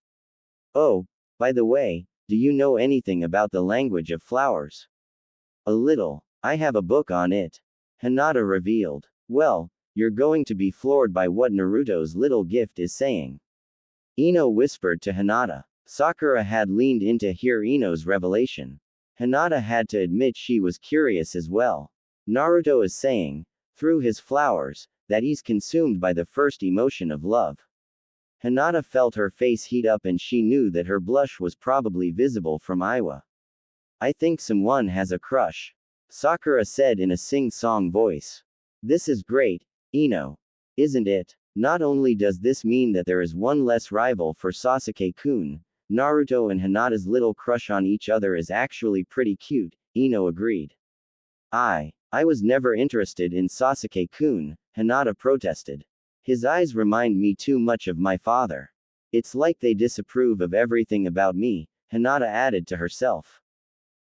Oh, by the way, do you know anything about the language of flowers? A little. I have a book on it. Hinata revealed. Well, you're going to be floored by what Naruto's little gift is saying. Ino whispered to Hinata. Sakura had leaned in to hear Ino's revelation. Hinata had to admit she was curious as well. Naruto is saying, through his flowers, that he's consumed by the first emotion of love. Hinata felt her face heat up and she knew that her blush was probably visible from Iwa. I think someone has a crush. Sakura said in a sing-song voice. This is great, Ino. Isn't it? Not only does this mean that there is one less rival for Sasuke-kun, Naruto and Hinata's little crush on each other is actually pretty cute, Ino agreed. I was never interested in Sasuke-kun, Hinata protested. His eyes remind me too much of my father. It's like they disapprove of everything about me, Hinata added to herself.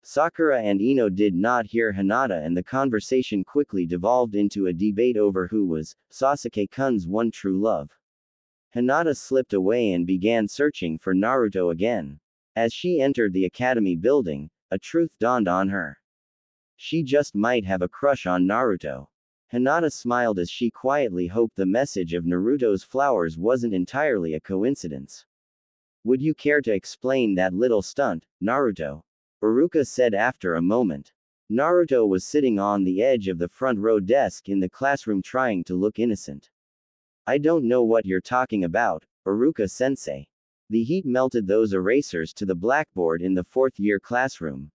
Sakura and Ino did not hear Hinata and the conversation quickly devolved into a debate over who was Sasuke-kun's one true love. Hinata slipped away and began searching for Naruto again. As she entered the academy building, a truth dawned on her. She just might have a crush on Naruto. Hinata smiled as she quietly hoped the message of Naruto's flowers wasn't entirely a coincidence. Would you care to explain that little stunt, Naruto? Iruka said after a moment. Naruto was sitting on the edge of the front row desk in the classroom trying to look innocent. I don't know what you're talking about, Iruka-sensei. The heat melted those erasers to the blackboard in the fourth-year classroom.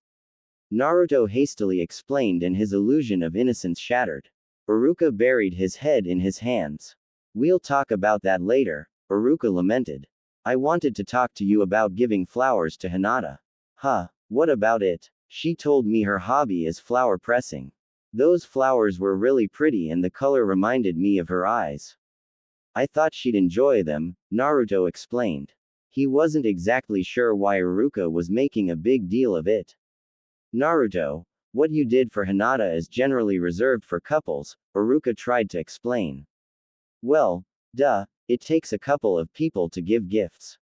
Naruto hastily explained and his illusion of innocence shattered. Iruka buried his head in his hands. We'll talk about that later, Iruka lamented. I wanted to talk to you about giving flowers to Hinata. Huh, what about it? She told me her hobby is flower pressing. Those flowers were really pretty and the color reminded me of her eyes. I thought she'd enjoy them, Naruto explained. He wasn't exactly sure why Iruka was making a big deal of it. Naruto, what you did for Hinata is generally reserved for couples, Iruka tried to explain. Well, duh, it takes a couple of people to give gifts.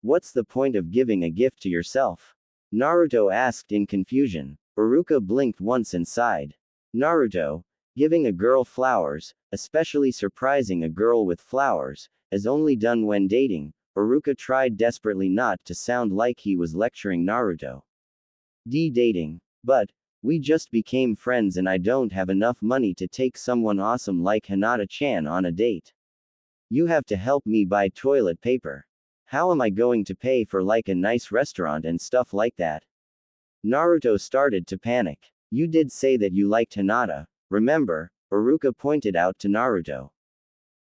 What's the point of giving a gift to yourself? Naruto asked in confusion. Iruka blinked once and sighed. Naruto, giving a girl flowers, especially surprising a girl with flowers, is only done when dating, Iruka tried desperately not to sound like he was lecturing Naruto. Dating. But, we just became friends and I don't have enough money to take someone awesome like Hinata-chan on a date. You have to help me buy toilet paper. How am I going to pay for like a nice restaurant and stuff like that? Naruto started to panic. You did say that you liked Hinata, remember? Iruka pointed out to Naruto.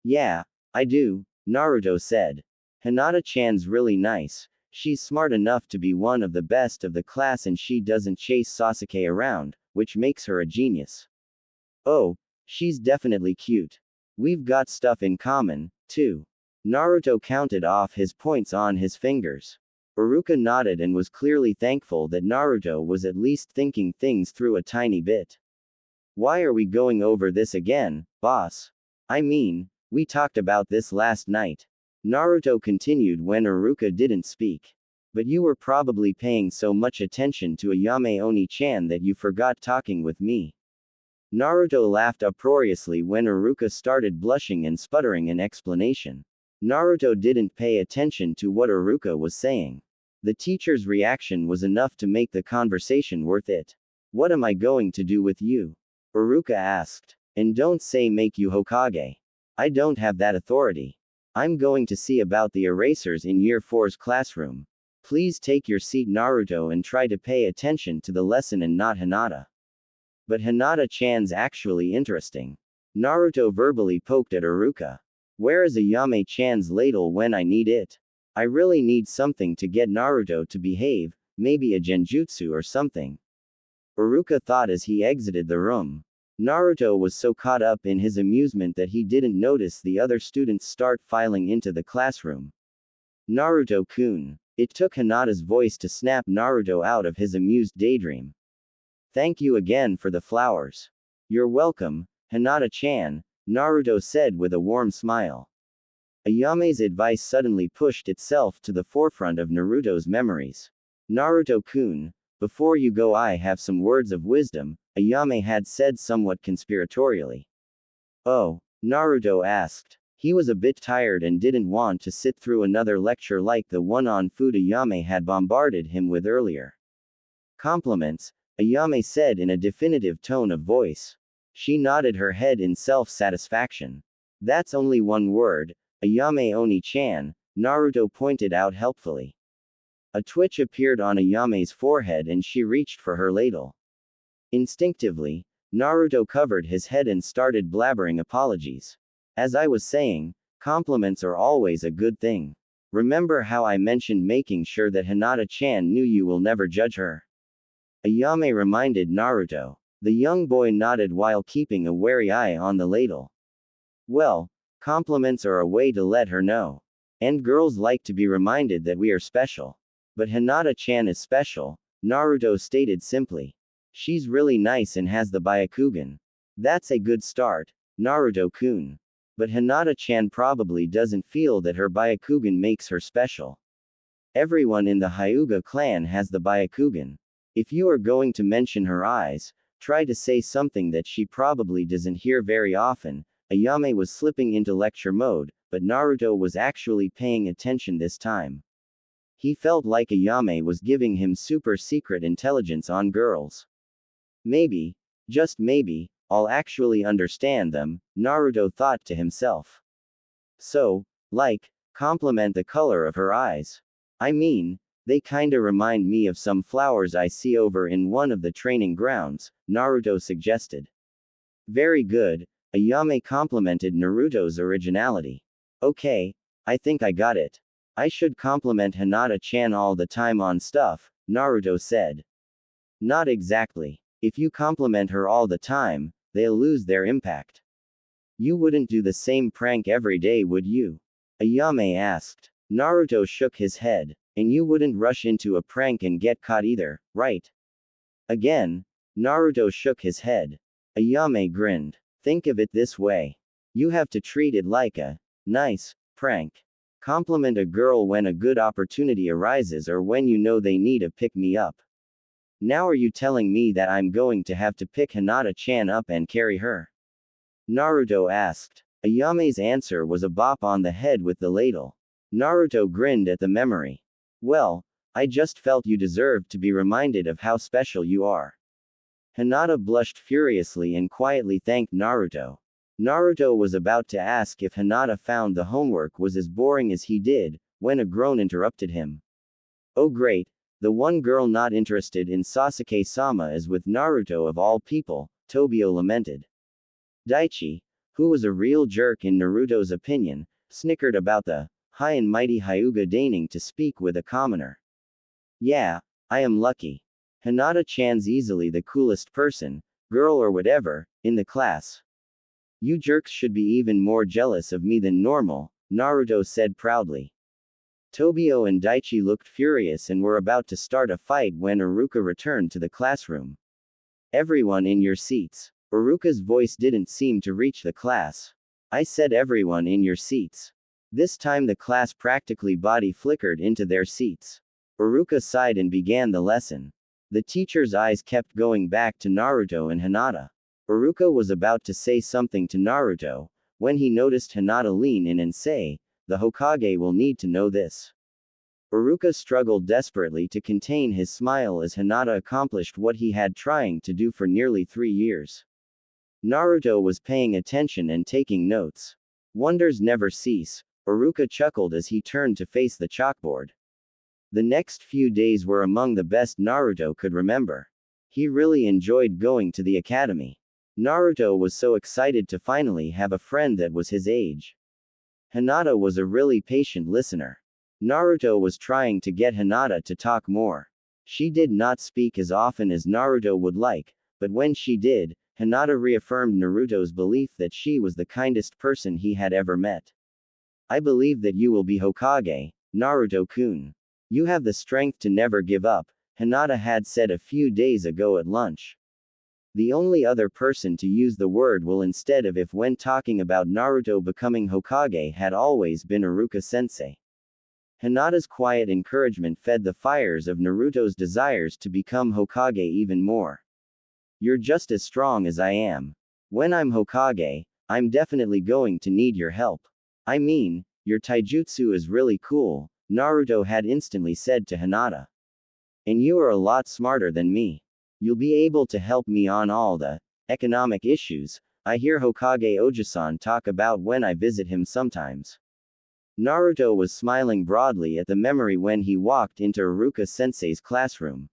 Yeah, I do, Naruto said. Hinata-chan's really nice. She's smart enough to be one of the best of the class and she doesn't chase Sasuke around, which makes her a genius. Oh, she's definitely cute. We've got stuff in common, too. Naruto counted off his points on his fingers. Iruka nodded and was clearly thankful that Naruto was at least thinking things through a tiny bit. Why are we going over this again, boss? I mean, we talked about this last night. Naruto continued when Iruka didn't speak. But you were probably paying so much attention to Ayame Oni-chan that you forgot talking with me. Naruto laughed uproariously when Iruka started blushing and sputtering in explanation. Naruto didn't pay attention to what Iruka was saying. The teacher's reaction was enough to make the conversation worth it. What am I going to do with you? Iruka asked. And don't say make you Hokage. I don't have that authority. I'm going to see about the erasers in Year 4's classroom. Please take your seat Naruto and try to pay attention to the lesson and not Hinata. But Hinata-chan's actually interesting. Naruto verbally poked at Iruka. Where is Ayame-chan's ladle when I need it? I really need something to get Naruto to behave, maybe a genjutsu or something. Uruka thought as he exited the room. Naruto was so caught up in his amusement that he didn't notice the other students start filing into the classroom. Naruto-kun. It took Hinata's voice to snap Naruto out of his amused daydream. Thank you again for the flowers. You're welcome, Hinata-chan, Naruto said with a warm smile. Ayame's advice suddenly pushed itself to the forefront of Naruto's memories. Naruto-kun, before you go I have some words of wisdom, Ayame had said somewhat conspiratorially. Oh? Naruto asked. He was a bit tired and didn't want to sit through another lecture like the one on food Ayame had bombarded him with earlier. Compliments, Ayame said in a definitive tone of voice. She nodded her head in self-satisfaction. That's only one word, Ayame Oni-chan, Naruto pointed out helpfully. A twitch appeared on Ayame's forehead and she reached for her ladle. Instinctively, Naruto covered his head and started blabbering apologies. As I was saying, compliments are always a good thing. Remember how I mentioned making sure that Hinata-chan knew you will never judge her? Ayame reminded Naruto. The young boy nodded while keeping a wary eye on the ladle. Well, compliments are a way to let her know. And girls like to be reminded that we are special. But Hinata-chan is special, Naruto stated simply. She's really nice and has the Byakugan. That's a good start, Naruto-kun. But Hinata-chan probably doesn't feel that her Byakugan makes her special. Everyone in the Hyuga clan has the Byakugan. If you are going to mention her eyes, try to say something that she probably doesn't hear very often. Ayame was slipping into lecture mode, but Naruto was actually paying attention this time. He felt like Ayame was giving him super secret intelligence on girls. Maybe, just maybe, I'll actually understand them, Naruto thought to himself. So, like, compliment the color of her eyes. I mean, they kinda remind me of some flowers I see over in one of the training grounds, Naruto suggested. Very good, Ayame complimented Naruto's originality. Okay, I think I got it. I should compliment Hinata-chan all the time on stuff, Naruto said. Not exactly. If you compliment her all the time, they'll lose their impact. You wouldn't do the same prank every day, would you? Ayame asked. Naruto shook his head. And you wouldn't rush into a prank and get caught either, right? Again, Naruto shook his head. Ayame grinned. Think of it this way. You have to treat it like a nice prank. Compliment a girl when a good opportunity arises or when you know they need a pick-me-up. Now are you telling me that I'm going to have to pick Hinata-chan up and carry her? Naruto asked. Ayame's answer was a bop on the head with the ladle. Naruto grinned at the memory. Well, I just felt you deserved to be reminded of how special you are. Hinata blushed furiously and quietly thanked Naruto. Naruto was about to ask if Hinata found the homework was as boring as he did, when a groan interrupted him. Oh great, the one girl not interested in Sasuke-sama is with Naruto of all people, Tobio lamented. Daichi, who was a real jerk in Naruto's opinion, snickered about the high and mighty Hyuga deigning to speak with a commoner. Yeah, I am lucky. Hinata-chan's easily the coolest person, girl or whatever, in the class. You jerks should be even more jealous of me than normal, Naruto said proudly. Tobio and Daichi looked furious and were about to start a fight when Iruka returned to the classroom. Everyone in your seats. Iruka's voice didn't seem to reach the class. I said everyone in your seats. This time the class practically body flickered into their seats. Iruka sighed and began the lesson. The teacher's eyes kept going back to Naruto and Hinata. Iruka was about to say something to Naruto, when he noticed Hinata lean in and say, "The Hokage will need to know this." Iruka struggled desperately to contain his smile as Hinata accomplished what he had trying to do for nearly 3 years. Naruto was paying attention and taking notes. Wonders never cease, Iruka chuckled as he turned to face the chalkboard. The next few days were among the best Naruto could remember. He really enjoyed going to the academy. Naruto was so excited to finally have a friend that was his age. Hinata was a really patient listener. Naruto was trying to get Hinata to talk more. She did not speak as often as Naruto would like, but when she did, Hinata reaffirmed Naruto's belief that she was the kindest person he had ever met. I believe that you will be Hokage, Naruto-kun. You have the strength to never give up, Hinata had said a few days ago at lunch. The only other person to use the word will instead of if when talking about Naruto becoming Hokage had always been Iruka-sensei. Hinata's quiet encouragement fed the fires of Naruto's desires to become Hokage even more. You're just as strong as I am. When I'm Hokage, I'm definitely going to need your help. I mean, your taijutsu is really cool, Naruto had instantly said to Hinata. And you are a lot smarter than me. You'll be able to help me on all the economic issues I hear Hokage Ojisan talk about when I visit him sometimes. Naruto was smiling broadly at the memory when he walked into Iruka-sensei's classroom.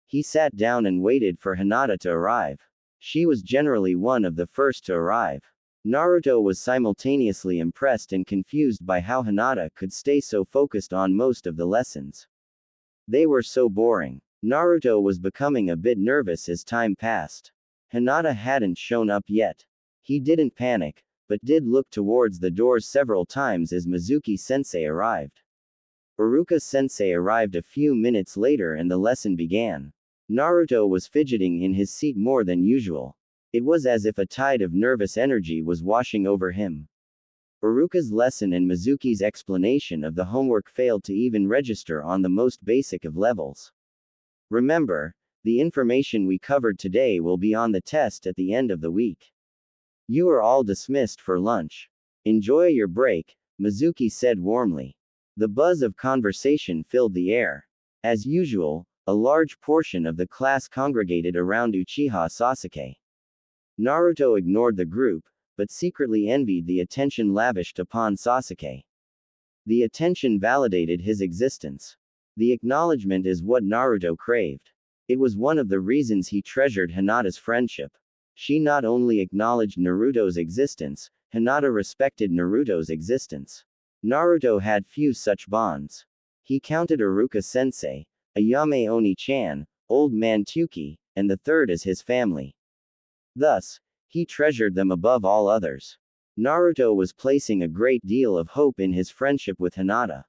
He sat down and waited for Hinata to arrive. She was generally one of the first to arrive. Naruto was simultaneously impressed and confused by how Hinata could stay so focused on most of the lessons. They were so boring. Naruto was becoming a bit nervous as time passed. Hinata hadn't shown up yet. He didn't panic, but did look towards the doors several times as Mizuki-sensei arrived. Iruka-sensei arrived a few minutes later and the lesson began. Naruto was fidgeting in his seat more than usual. It was as if a tide of nervous energy was washing over him. Iruka's lesson and Mizuki's explanation of the homework failed to even register on the most basic of levels. Remember, the information we covered today will be on the test at the end of the week. You are all dismissed for lunch. Enjoy your break, Mizuki said warmly. The buzz of conversation filled the air. As usual, a large portion of the class congregated around Uchiha Sasuke. Naruto ignored the group, but secretly envied the attention lavished upon Sasuke. The attention validated his existence. The acknowledgement is what Naruto craved. It was one of the reasons he treasured Hinata's friendship. She not only acknowledged Naruto's existence, Hinata respected Naruto's existence. Naruto had few such bonds. He counted Iruka-sensei, Ayame Oni-chan, Old Man Tuki, and the third as his family. Thus, he treasured them above all others. Naruto was placing a great deal of hope in his friendship with Hinata.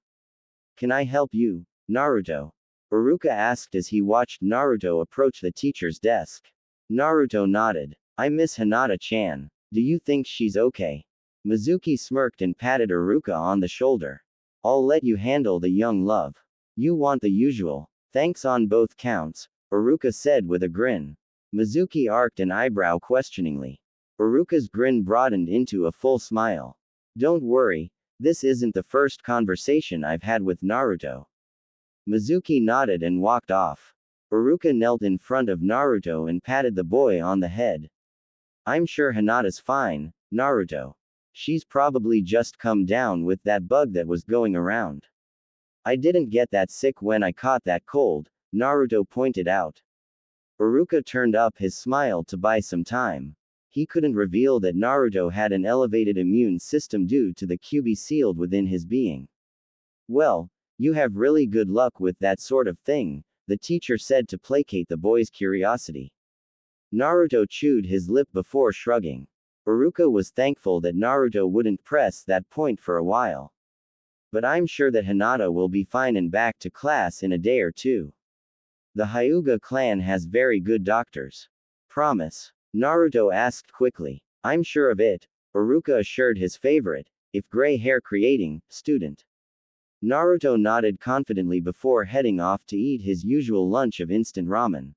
Can I help you, Naruto? Iruka asked as he watched Naruto approach the teacher's desk. Naruto nodded. I miss Hinata-chan. Do you think she's okay? Mizuki smirked and patted Iruka on the shoulder. I'll let you handle the young love. You want the usual. Thanks on both counts, Iruka said with a grin. Mizuki arched an eyebrow questioningly. Iruka's grin broadened into a full smile. Don't worry, this isn't the first conversation I've had with Naruto. Mizuki nodded and walked off. Iruka knelt in front of Naruto and patted the boy on the head. I'm sure Hinata's fine, Naruto. She's probably just come down with that bug that was going around. I didn't get that sick when I caught that cold, Naruto pointed out. Iruka turned up his smile to buy some time. He couldn't reveal that Naruto had an elevated immune system due to the QB sealed within his being. Well, you have really good luck with that sort of thing, the teacher said to placate the boy's curiosity. Naruto chewed his lip before shrugging. Iruka was thankful that Naruto wouldn't press that point for a while. But I'm sure that Hinata will be fine and back to class in a day or two. The Hyuga clan has very good doctors. Promise? Naruto asked quickly. I'm sure of it, Iruka assured his favorite, if gray hair creating, student. Naruto nodded confidently before heading off to eat his usual lunch of instant ramen.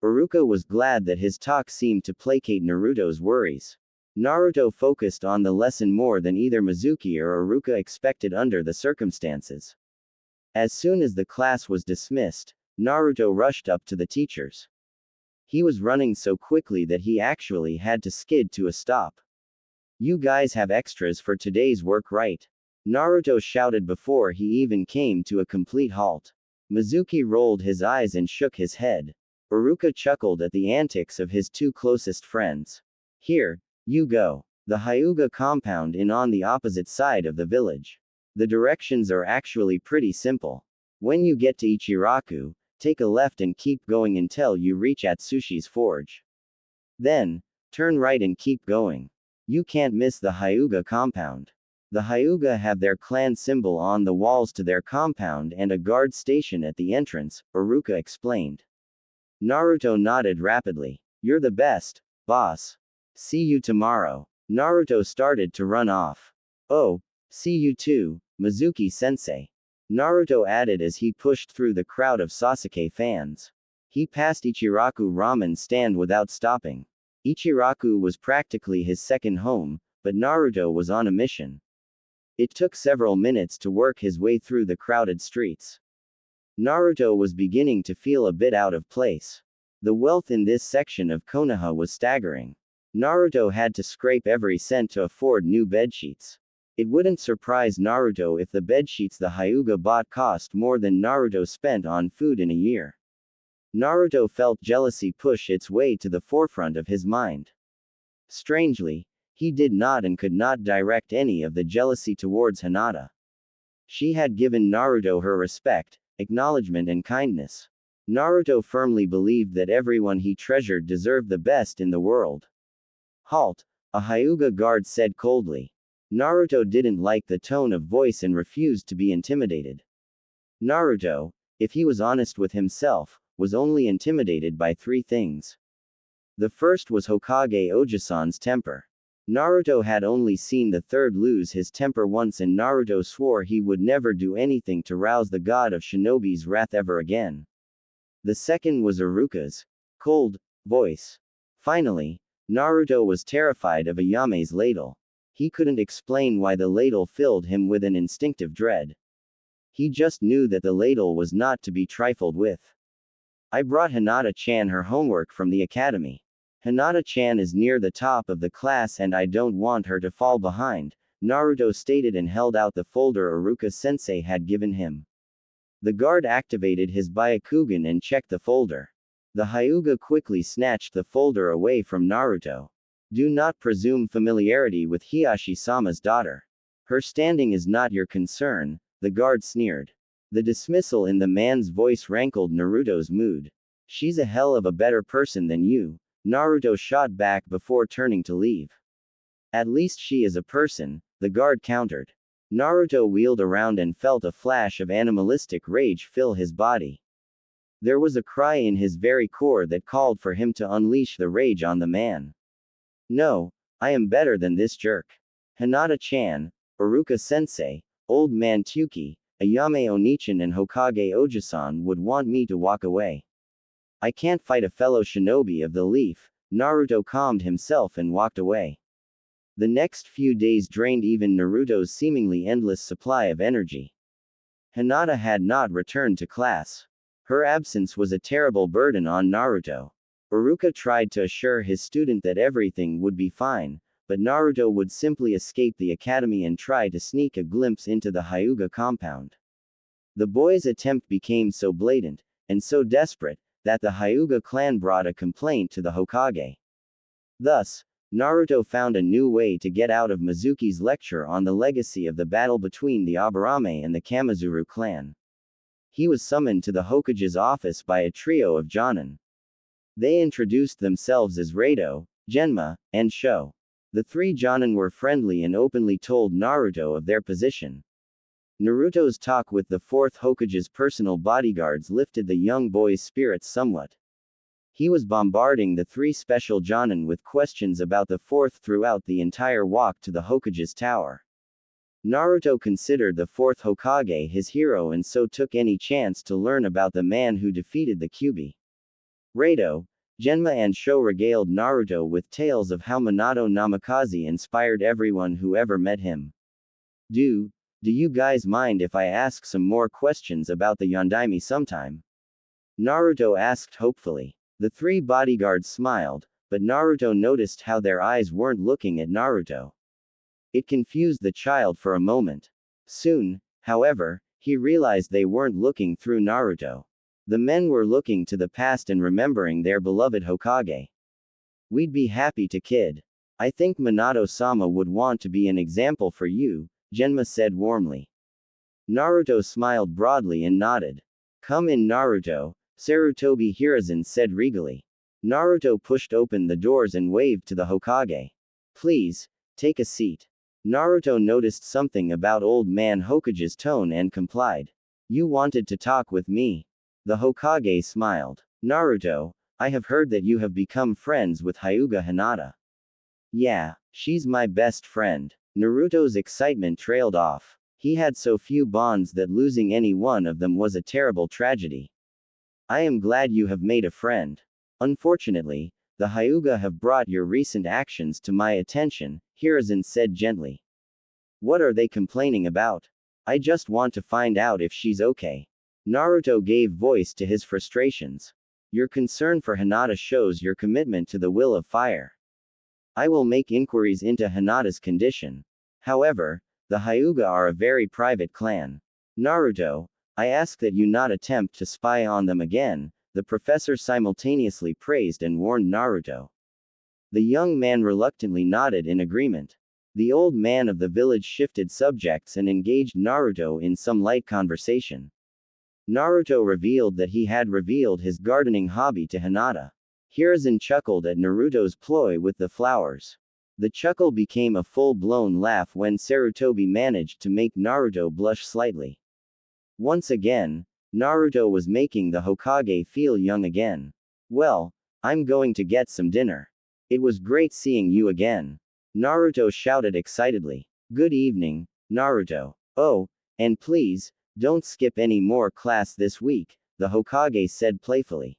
Iruka was glad that his talk seemed to placate Naruto's worries. Naruto focused on the lesson more than either Mizuki or Iruka expected under the circumstances. As soon as the class was dismissed, Naruto rushed up to the teachers. He was running so quickly that he actually had to skid to a stop. You guys have extras for today's work, right? Naruto shouted before he even came to a complete halt. Mizuki rolled his eyes and shook his head. Iruka chuckled at the antics of his two closest friends. Here, you go. The Hyuga compound is on the opposite side of the village. The directions are actually pretty simple. When you get to Ichiraku, take a left and keep going until you reach Atsushi's forge. Then, turn right and keep going. You can't miss the Hyuga compound. The Hyuga have their clan symbol on the walls to their compound and a guard station at the entrance, Iruka explained. Naruto nodded rapidly. You're the best, boss. See you tomorrow. Naruto started to run off. Oh, see you too, Mizuki-sensei. Naruto added as he pushed through the crowd of Sasuke fans. He passed Ichiraku ramen stand without stopping. Ichiraku was practically his second home, but Naruto was on a mission. It took several minutes to work his way through the crowded streets. Naruto was beginning to feel a bit out of place. The wealth in this section of Konoha was staggering. Naruto had to scrape every cent to afford new bedsheets. It wouldn't surprise Naruto if the bedsheets the Hyuga bought cost more than Naruto spent on food in a year. Naruto felt jealousy push its way to the forefront of his mind. Strangely, he did not and could not direct any of the jealousy towards Hinata. She had given Naruto her respect, acknowledgement and kindness. Naruto firmly believed that everyone he treasured deserved the best in the world. Halt, a Hyuga guard said coldly. Naruto didn't like the tone of voice and refused to be intimidated. Naruto, if he was honest with himself, was only intimidated by three things. The first was Hokage Ojisan's temper. Naruto had only seen the third lose his temper once and Naruto swore he would never do anything to rouse the god of shinobi's wrath ever again. The second was Iruka's cold voice. Finally, Naruto was terrified of Ayame's ladle. He couldn't explain why the ladle filled him with an instinctive dread. He just knew that the ladle was not to be trifled with. I brought Hinata-chan her homework from the academy. Hinata-chan is near the top of the class and I don't want her to fall behind, Naruto stated and held out the folder Iruka-sensei had given him. The guard activated his Byakugan and checked the folder. The Hyuga quickly snatched the folder away from Naruto. Do not presume familiarity with Hiyashi-sama's daughter. Her standing is not your concern, the guard sneered. The dismissal in the man's voice rankled Naruto's mood. She's a hell of a better person than you, Naruto shot back before turning to leave. At least she is a person, the guard countered. Naruto wheeled around and felt a flash of animalistic rage fill his body. There was a cry in his very core that called for him to unleash the rage on the man. No, I am better than this jerk. Hinata-chan, Iruka-sensei, Old Man Tuki, Ayame Onichan and Hokage Ojisan would want me to walk away. I can't fight a fellow shinobi of the leaf, Naruto calmed himself and walked away. The next few days drained even Naruto's seemingly endless supply of energy. Hinata had not returned to class. Her absence was a terrible burden on Naruto. Iruka tried to assure his student that everything would be fine, but Naruto would simply escape the academy and try to sneak a glimpse into the Hyuga compound. The boy's attempt became so blatant, and so desperate, that the Hyuga clan brought a complaint to the Hokage. Thus, Naruto found a new way to get out of Mizuki's lecture on the legacy of the battle between the Aburame and the Kamizuru clan. He was summoned to the Hokage's office by a trio of Jonin. They introduced themselves as Rado, Genma, and Sho. The three Jonin were friendly and openly told Naruto of their position. Naruto's talk with the fourth Hokage's personal bodyguards lifted the young boy's spirits somewhat. He was bombarding the three special Jonin with questions about the fourth throughout the entire walk to the Hokage's tower. Naruto considered the fourth Hokage his hero and so took any chance to learn about the man who defeated the Kyuubi. Rado, Genma and Sho regaled Naruto with tales of how Minato Namikaze inspired everyone who ever met him. Do you guys mind if I ask some more questions about the Yondaime sometime? Naruto asked hopefully. The three bodyguards smiled, but Naruto noticed how their eyes weren't looking at Naruto. It confused the child for a moment. Soon, however, he realized they weren't looking through Naruto. The men were looking to the past and remembering their beloved Hokage. We'd be happy to kid. I think Minato-sama would want to be an example for you, Genma said warmly. Naruto smiled broadly and nodded. Come in, Naruto, Sarutobi Hiruzen said regally. Naruto pushed open the doors and waved to the Hokage. Please, take a seat. Naruto noticed something about old man Hokage's tone and complied. You wanted to talk with me. The Hokage smiled. Naruto, I have heard that you have become friends with Hyuga Hinata. Yeah, she's my best friend. Naruto's excitement trailed off. He had so few bonds that losing any one of them was a terrible tragedy. I am glad you have made a friend. Unfortunately, the Hyuga have brought your recent actions to my attention, Hiruzen said gently. What are they complaining about? I just want to find out if she's okay. Naruto gave voice to his frustrations. Your concern for Hinata shows your commitment to the will of fire. I will make inquiries into Hinata's condition. However, the Hyuga are a very private clan. Naruto, I ask that you not attempt to spy on them again, the professor simultaneously praised and warned Naruto. The young man reluctantly nodded in agreement. The old man of the village shifted subjects and engaged Naruto in some light conversation. Naruto revealed that he had revealed his gardening hobby to Hinata. Hiruzen chuckled at Naruto's ploy with the flowers. The chuckle became a full-blown laugh when Sarutobi managed to make Naruto blush slightly. Once again, Naruto was making the Hokage feel young again. Well, I'm going to get some dinner. It was great seeing you again. Naruto shouted excitedly. Good evening, Naruto. Oh, and please, don't skip any more class this week, the Hokage said playfully.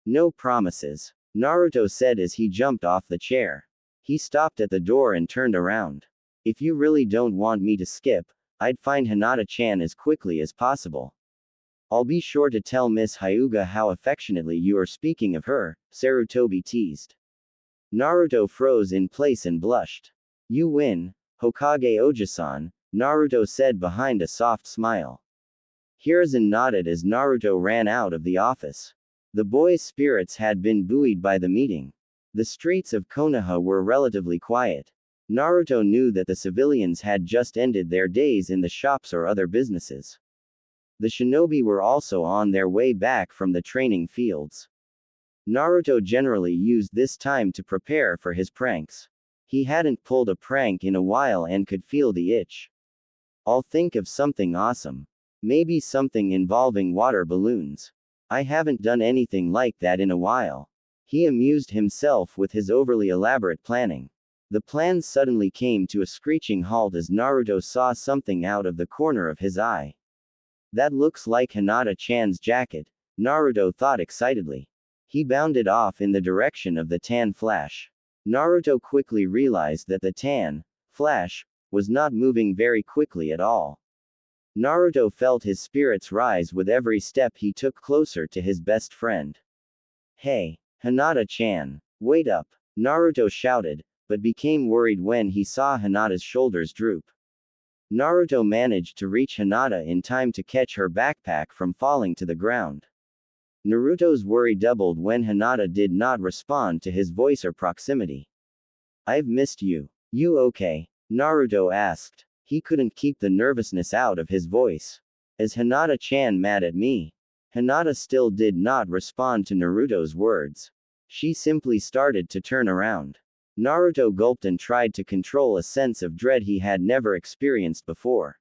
No promises, Naruto said as he jumped off the chair. He stopped at the door and turned around. If you really don't want me to skip, I'd find Hinata-chan as quickly as possible. I'll be sure to tell Miss Hyuga how affectionately you are speaking of her, Sarutobi teased. Naruto froze in place and blushed. You win, Hokage Oji-san, Naruto said behind a soft smile. Hiruzen nodded as Naruto ran out of the office. The boy's spirits had been buoyed by the meeting. The streets of Konoha were relatively quiet. Naruto knew that the civilians had just ended their days in the shops or other businesses. The shinobi were also on their way back from the training fields. Naruto generally used this time to prepare for his pranks. He hadn't pulled a prank in a while and could feel the itch. I'll think of something awesome. Maybe something involving water balloons. I haven't done anything like that in a while. He amused himself with his overly elaborate planning. The plans suddenly came to a screeching halt as Naruto saw something out of the corner of his eye. That looks like Hinata-chan's jacket, Naruto thought excitedly. He bounded off in the direction of the tan flash. Naruto quickly realized that the tan flash was not moving very quickly at all. Naruto felt his spirits rise with every step he took closer to his best friend. Hey, Hinata-chan, wait up, Naruto shouted, but became worried when he saw Hinata's shoulders droop. Naruto managed to reach Hinata in time to catch her backpack from falling to the ground. Naruto's worry doubled when Hinata did not respond to his voice or proximity. I've missed you. You okay? Naruto asked. He couldn't keep the nervousness out of his voice. Is Hinata-chan mad at me? Hinata still did not respond to Naruto's words. She simply started to turn around. Naruto gulped and tried to control a sense of dread he had never experienced before.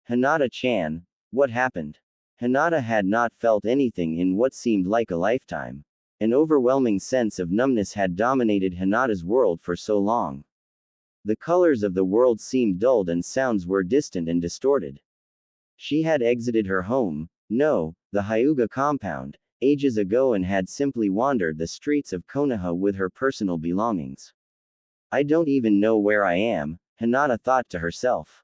Hinata-chan, what happened? Hinata had not felt anything in what seemed like a lifetime. An overwhelming sense of numbness had dominated Hinata's world for so long. The colors of the world seemed dulled and sounds were distant and distorted. She had exited her home, no, the Hyuga compound, ages ago and had simply wandered the streets of Konoha with her personal belongings. I don't even know where I am, Hinata thought to herself.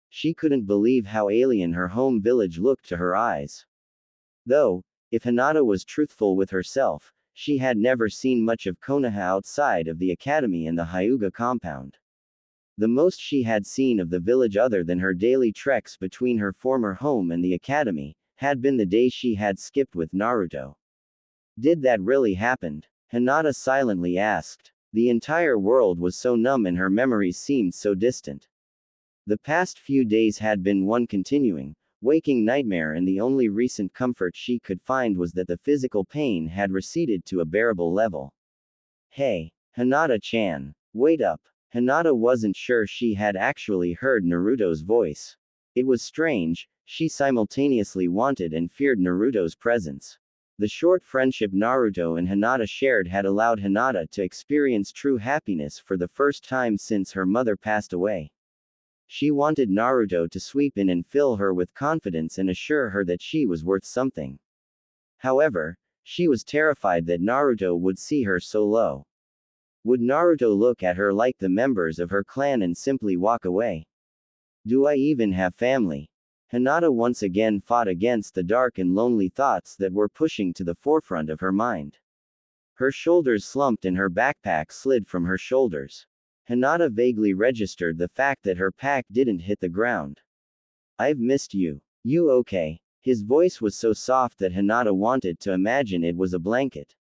She couldn't believe how alien her home village looked to her eyes. Though, if Hinata was truthful with herself, she had never seen much of Konoha outside of the academy and the Hyuga compound. The most she had seen of the village other than her daily treks between her former home and the academy, had been the day she had skipped with Naruto. Did that really happen? Hinata silently asked. The entire world was so numb and her memories seemed so distant. The past few days had been one continuing, waking nightmare, and the only recent comfort she could find was that the physical pain had receded to a bearable level. Hey, Hinata-chan. Wait up. Hinata wasn't sure she had actually heard Naruto's voice. It was strange, she simultaneously wanted and feared Naruto's presence. The short friendship Naruto and Hinata shared had allowed Hinata to experience true happiness for the first time since her mother passed away. She wanted Naruto to sweep in and fill her with confidence and assure her that she was worth something. However, she was terrified that Naruto would see her so low. Would Naruto look at her like the members of her clan and simply walk away? Do I even have family? Hinata once again fought against the dark and lonely thoughts that were pushing to the forefront of her mind. Her shoulders slumped and her backpack slid from her shoulders. Hinata vaguely registered the fact that her pack didn't hit the ground. I've missed you. You okay? His voice was so soft that Hinata wanted to imagine it was a blanket.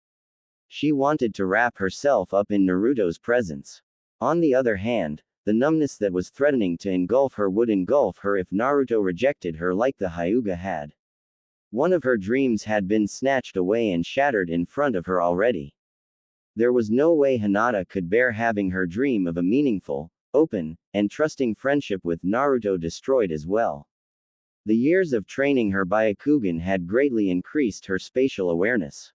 She wanted to wrap herself up in Naruto's presence. On the other hand, the numbness that was threatening to engulf her would engulf her if Naruto rejected her like the Hyuga had. One of her dreams had been snatched away and shattered in front of her already. There was no way Hinata could bear having her dream of a meaningful, open, and trusting friendship with Naruto destroyed as well. The years of training her Byakugan had greatly increased her spatial awareness.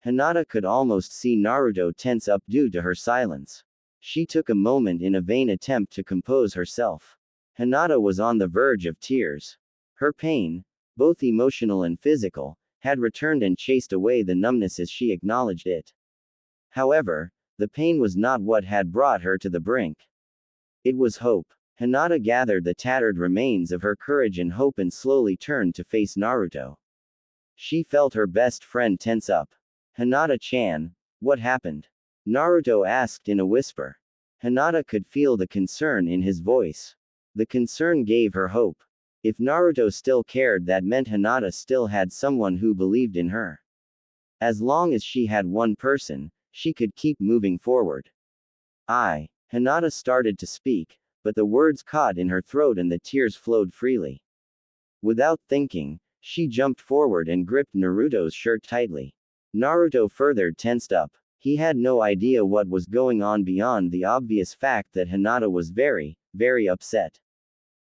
Hinata could almost see Naruto tense up due to her silence. She took a moment in a vain attempt to compose herself. Hinata was on the verge of tears. Her pain, both emotional and physical, had returned and chased away the numbness as she acknowledged it. However, the pain was not what had brought her to the brink. It was hope. Hinata gathered the tattered remains of her courage and hope and slowly turned to face Naruto. She felt her best friend tense up. Hinata-chan, what happened? Naruto asked in a whisper. Hinata could feel the concern in his voice. The concern gave her hope. If Naruto still cared, that meant Hinata still had someone who believed in her. As long as she had one person, she could keep moving forward. Hinata started to speak, but the words caught in her throat and the tears flowed freely. Without thinking, she jumped forward and gripped Naruto's shirt tightly. Naruto further tensed up. He had no idea what was going on beyond the obvious fact that Hinata was very, very upset.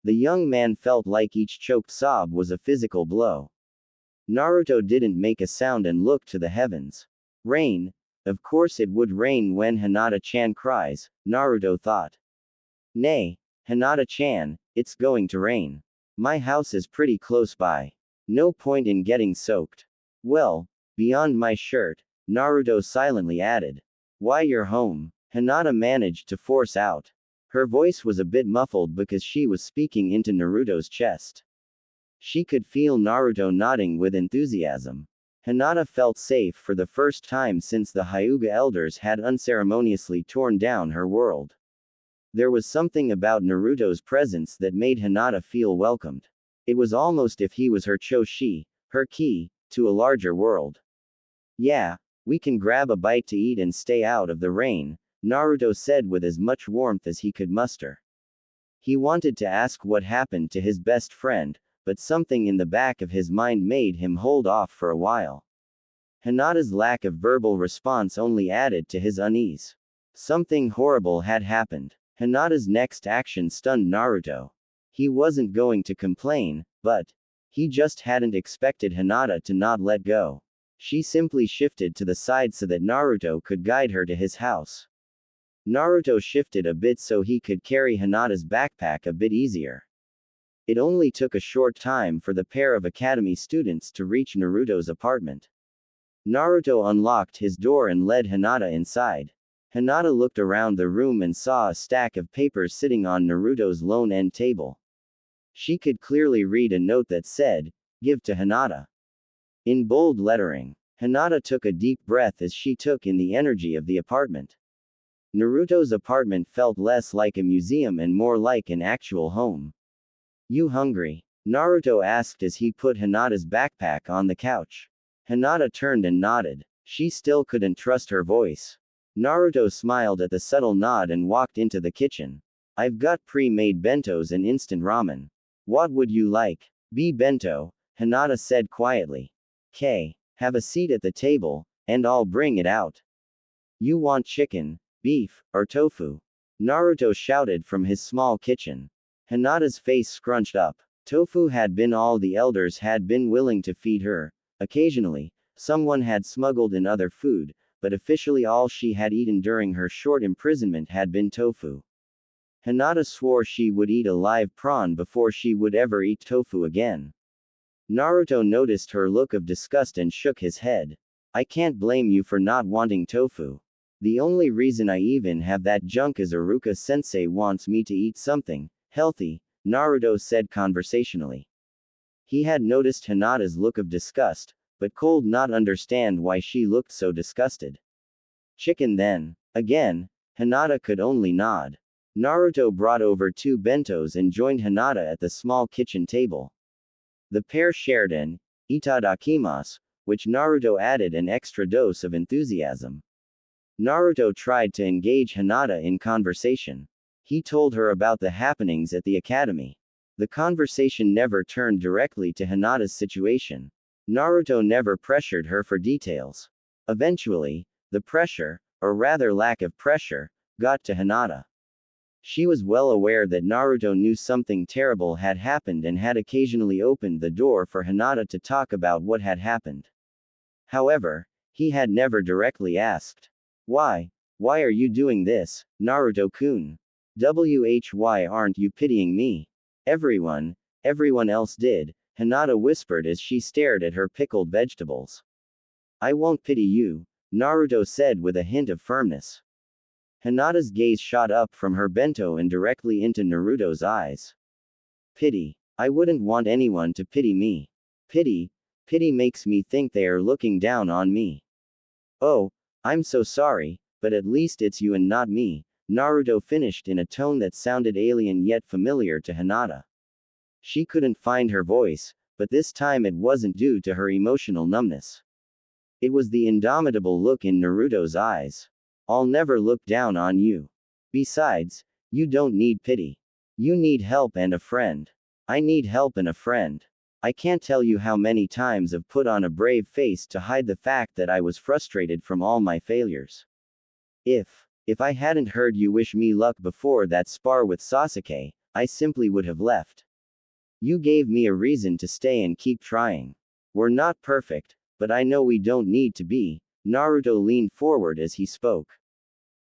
The young man felt like each choked sob was a physical blow. Naruto didn't make a sound and looked to the heavens. Rain. Of course it would rain when Hinata-chan cries, Naruto thought. Nay, Hinata-chan, it's going to rain. My house is pretty close by. No point in getting soaked. Well, beyond my shirt, Naruto silently added. Why, you're home? Hinata managed to force out. Her voice was a bit muffled because she was speaking into Naruto's chest. She could feel Naruto nodding with enthusiasm. Hinata felt safe for the first time since the Hyuga elders had unceremoniously torn down her world. There was something about Naruto's presence that made Hinata feel welcomed. It was almost if he was her Choshi, her key, to a larger world. Yeah, we can grab a bite to eat and stay out of the rain, Naruto said with as much warmth as he could muster. He wanted to ask what happened to his best friend, but something in the back of his mind made him hold off for a while. Hinata's lack of verbal response only added to his unease. Something horrible had happened. Hinata's next action stunned Naruto. He wasn't going to complain, but he just hadn't expected Hinata to not let go. She simply shifted to the side so that Naruto could guide her to his house. Naruto shifted a bit so he could carry Hinata's backpack a bit easier. It only took a short time for the pair of academy students to reach Naruto's apartment. Naruto unlocked his door and led Hinata inside. Hinata looked around the room and saw a stack of papers sitting on Naruto's lone end table. She could clearly read a note that said, "Give to Hinata." In bold lettering. Hinata took a deep breath as she took in the energy of the apartment. Naruto's apartment felt less like a museum and more like an actual home. You hungry? Naruto asked as he put Hinata's backpack on the couch. Hinata turned and nodded. She still couldn't trust her voice. Naruto smiled at the subtle nod and walked into the kitchen. I've got pre-made bentos and instant ramen. What would you like? B bento, Hinata said quietly. K. Have a seat at the table, and I'll bring it out. You want chicken, beef, or tofu? Naruto shouted from his small kitchen. Hinata's face scrunched up. Tofu had been all the elders had been willing to feed her. Occasionally, someone had smuggled in other food, but officially all she had eaten during her short imprisonment had been tofu. Hinata swore she would eat a live prawn before she would ever eat tofu again. Naruto noticed her look of disgust and shook his head. I can't blame you for not wanting tofu. The only reason I even have that junk is Iruka-sensei wants me to eat something healthy, Naruto said conversationally. He had noticed Hinata's look of disgust, but could not understand why she looked so disgusted. Chicken then. Again, Hinata could only nod. Naruto brought over 2 bentos and joined Hinata at the small kitchen table. The pair shared an itadakimasu, which Naruto added an extra dose of enthusiasm. Naruto tried to engage Hinata in conversation. He told her about the happenings at the academy. The conversation never turned directly to Hinata's situation. Naruto never pressured her for details. Eventually, the pressure, or rather lack of pressure, got to Hinata. She was well aware that Naruto knew something terrible had happened and had occasionally opened the door for Hinata to talk about what had happened. However, he had never directly asked. Why are you doing this, Naruto-kun? Why aren't you pitying me? Everyone else did, Hinata whispered as she stared at her pickled vegetables. I won't pity you, Naruto said with a hint of firmness. Hinata's gaze shot up from her bento and directly into Naruto's eyes. Pity. I wouldn't want anyone to pity me. Pity makes me think they are looking down on me. Oh, I'm so sorry, but at least it's you and not me, Naruto finished in a tone that sounded alien yet familiar to Hinata. She couldn't find her voice, but this time it wasn't due to her emotional numbness. It was the indomitable look in Naruto's eyes. I'll never look down on you. Besides, you don't need pity. You need help and a friend. I need help and a friend. I can't tell you how many times I've put on a brave face to hide the fact that I was frustrated from all my failures. If I hadn't heard you wish me luck before that spar with Sasuke, I simply would have left. You gave me a reason to stay and keep trying. We're not perfect, but I know we don't need to be. Naruto leaned forward as he spoke.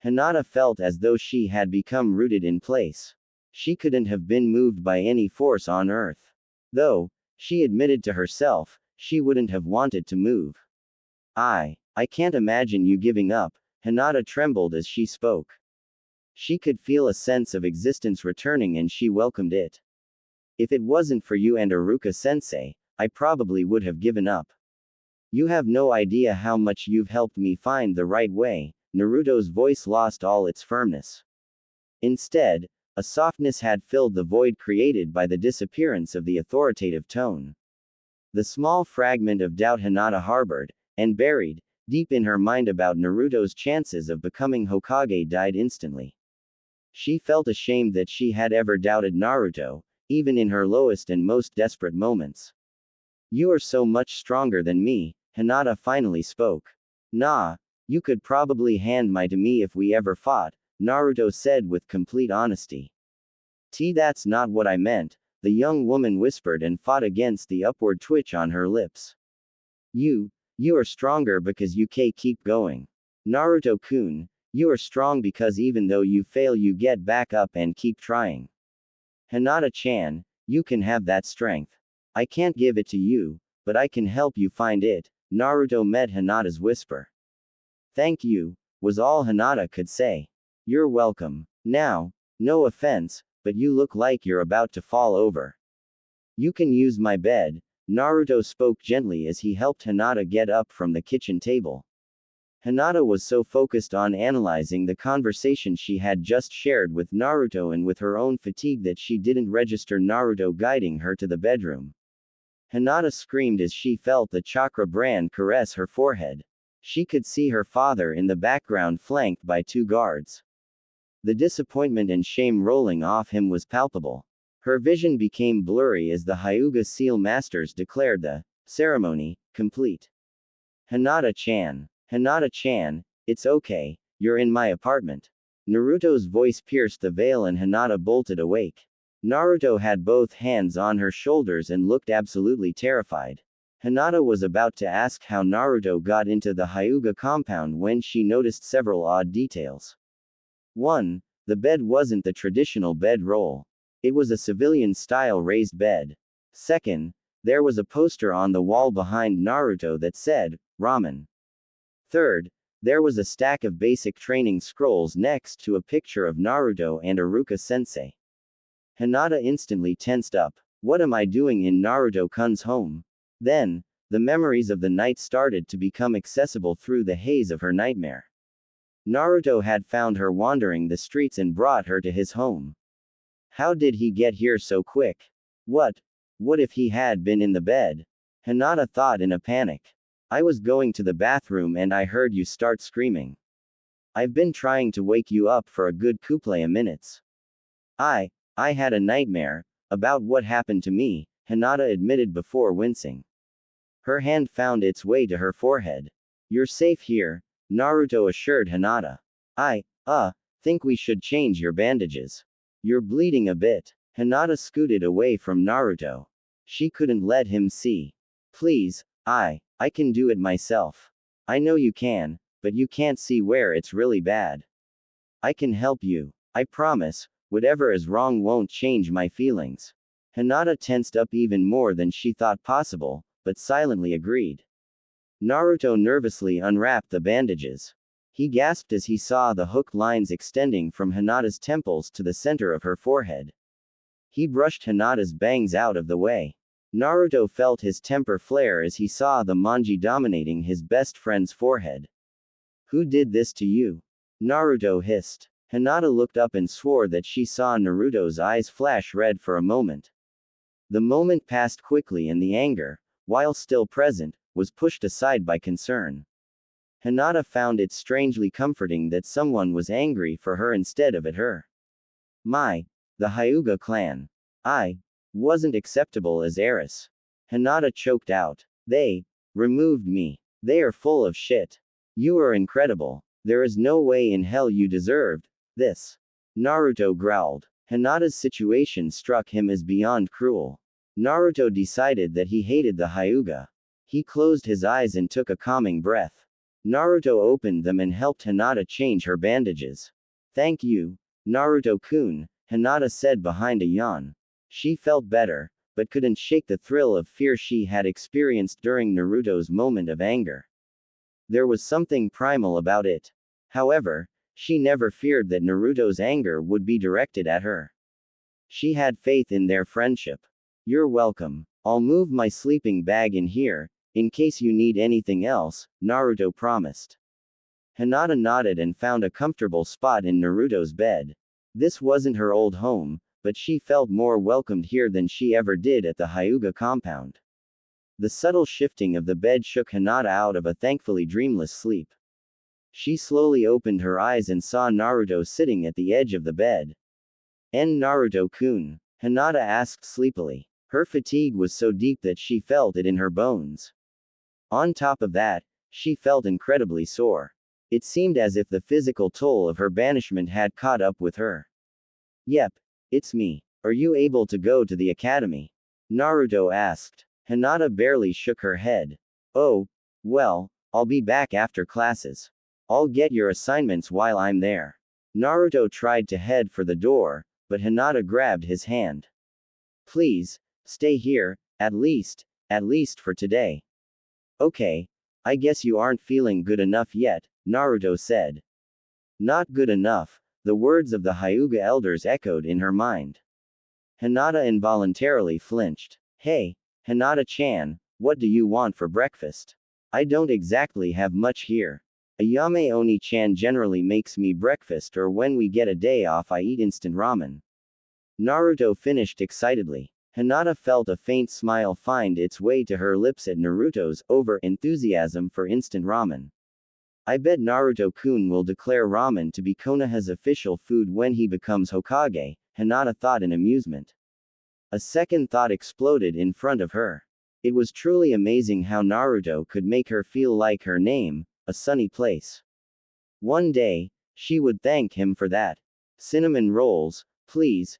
Hinata felt as though she had become rooted in place. She couldn't have been moved by any force on earth. Though, she admitted to herself, she wouldn't have wanted to move. I can't imagine you giving up, Hinata trembled as she spoke. She could feel a sense of existence returning and she welcomed it. If it wasn't for you and Iruka-sensei, I probably would have given up. You have no idea how much you've helped me find the right way, Naruto's voice lost all its firmness. Instead, a softness had filled the void created by the disappearance of the authoritative tone. The small fragment of doubt Hinata harbored, and buried, deep in her mind about Naruto's chances of becoming Hokage died instantly. She felt ashamed that she had ever doubted Naruto, even in her lowest and most desperate moments. You are so much stronger than me, Hinata finally spoke. Nah, you could probably hand my to me if we ever fought, Naruto said with complete honesty. That's not what I meant, the young woman whispered and fought against the upward twitch on her lips. You are stronger because you keep going. Naruto-kun, you are strong because even though you fail you get back up and keep trying. Hinata-chan, you can have that strength. I can't give it to you, but I can help you find it, Naruto met Hinata's whisper. Thank you, was all Hinata could say. You're welcome. Now, no offense, but you look like you're about to fall over. You can use my bed, Naruto spoke gently as he helped Hinata get up from the kitchen table. Hinata was so focused on analyzing the conversation she had just shared with Naruto and with her own fatigue that she didn't register Naruto guiding her to the bedroom. Hinata screamed as she felt the chakra brand caress her forehead. She could see her father in the background flanked by two guards. The disappointment and shame rolling off him was palpable. Her vision became blurry as the Hyuga Seal Masters declared the ceremony complete. Hinata-chan. Hinata-chan, it's okay, you're in my apartment. Naruto's voice pierced the veil and Hinata bolted awake. Naruto had both hands on her shoulders and looked absolutely terrified. Hinata was about to ask how Naruto got into the Hyuga compound when she noticed several odd details. 1. The bed wasn't the traditional bed roll. It was a civilian-style raised bed. 2. There was a poster on the wall behind Naruto that said, Ramen. 3. There was a stack of basic training scrolls next to a picture of Naruto and Iruka-sensei. Hinata instantly tensed up. What am I doing in Naruto-kun's home? Then, the memories of the night started to become accessible through the haze of her nightmare. Naruto had found her wandering the streets and brought her to his home. How did he get here so quick? What if he had been in the bed? Hinata thought in a panic. I was going to the bathroom and I heard you start screaming. I've been trying to wake you up for a good couple of minutes. I had a nightmare about what happened to me, Hinata admitted before wincing. Her hand found its way to her forehead. You're safe here, Naruto assured Hinata. I think we should change your bandages. You're bleeding a bit. Hinata scooted away from Naruto. She couldn't let him see. Please, I can do it myself. I know you can, but you can't see where it's really bad. I can help you. I promise, whatever is wrong won't change my feelings. Hinata tensed up even more than she thought possible, but silently agreed. Naruto nervously unwrapped the bandages. He gasped as he saw the hooked lines extending from Hinata's temples to the center of her forehead. He brushed Hinata's bangs out of the way. Naruto felt his temper flare as he saw the manji dominating his best friend's forehead. Who did this to you? Naruto hissed. Hinata looked up and swore that she saw Naruto's eyes flash red for a moment. The moment passed quickly and the anger, while still present, was pushed aside by concern. Hinata found it strangely comforting that someone was angry for her instead of at her. The Hyuga clan. I wasn't acceptable as heiress. Hinata choked out. They removed me. They are full of shit. You are incredible. There is no way in hell you deserved this. Naruto growled. Hinata's situation struck him as beyond cruel. Naruto decided that he hated the Hyuga. He closed his eyes and took a calming breath. Naruto opened them and helped Hinata change her bandages. Thank you, Naruto-kun, Hinata said behind a yawn. She felt better, but couldn't shake the thrill of fear she had experienced during Naruto's moment of anger. There was something primal about it. However, she never feared that Naruto's anger would be directed at her. She had faith in their friendship. You're welcome. I'll move my sleeping bag in here, in case you need anything else, Naruto promised. Hinata nodded and found a comfortable spot in Naruto's bed. This wasn't her old home, but she felt more welcomed here than she ever did at the Hyuga compound. The subtle shifting of the bed shook Hinata out of a thankfully dreamless sleep. She slowly opened her eyes and saw Naruto sitting at the edge of the bed. Naruto-kun? Hinata asked sleepily. Her fatigue was so deep that she felt it in her bones. On top of that, she felt incredibly sore. It seemed as if the physical toll of her banishment had caught up with her. Yep, it's me. Are you able to go to the academy? Naruto asked. Hinata barely shook her head. Oh, well, I'll be back after classes. I'll get your assignments while I'm there. Naruto tried to head for the door, but Hinata grabbed his hand. Please, stay here, at least for today. Okay, I guess you aren't feeling good enough yet, Naruto said. Not good enough, the words of the Hyuga elders echoed in her mind. Hinata involuntarily flinched. Hey, Hinata-chan, what do you want for breakfast? I don't exactly have much here. Ayame Oni-chan generally makes me breakfast, or when we get a day off I eat instant ramen. Naruto finished excitedly. Hinata felt a faint smile find its way to her lips at Naruto's over-enthusiasm for instant ramen. I bet Naruto-kun will declare ramen to be Konoha's official food when he becomes Hokage, Hinata thought in amusement. A second thought exploded in front of her. It was truly amazing how Naruto could make her feel like her name, a sunny place. One day, she would thank him for that. Cinnamon rolls, please,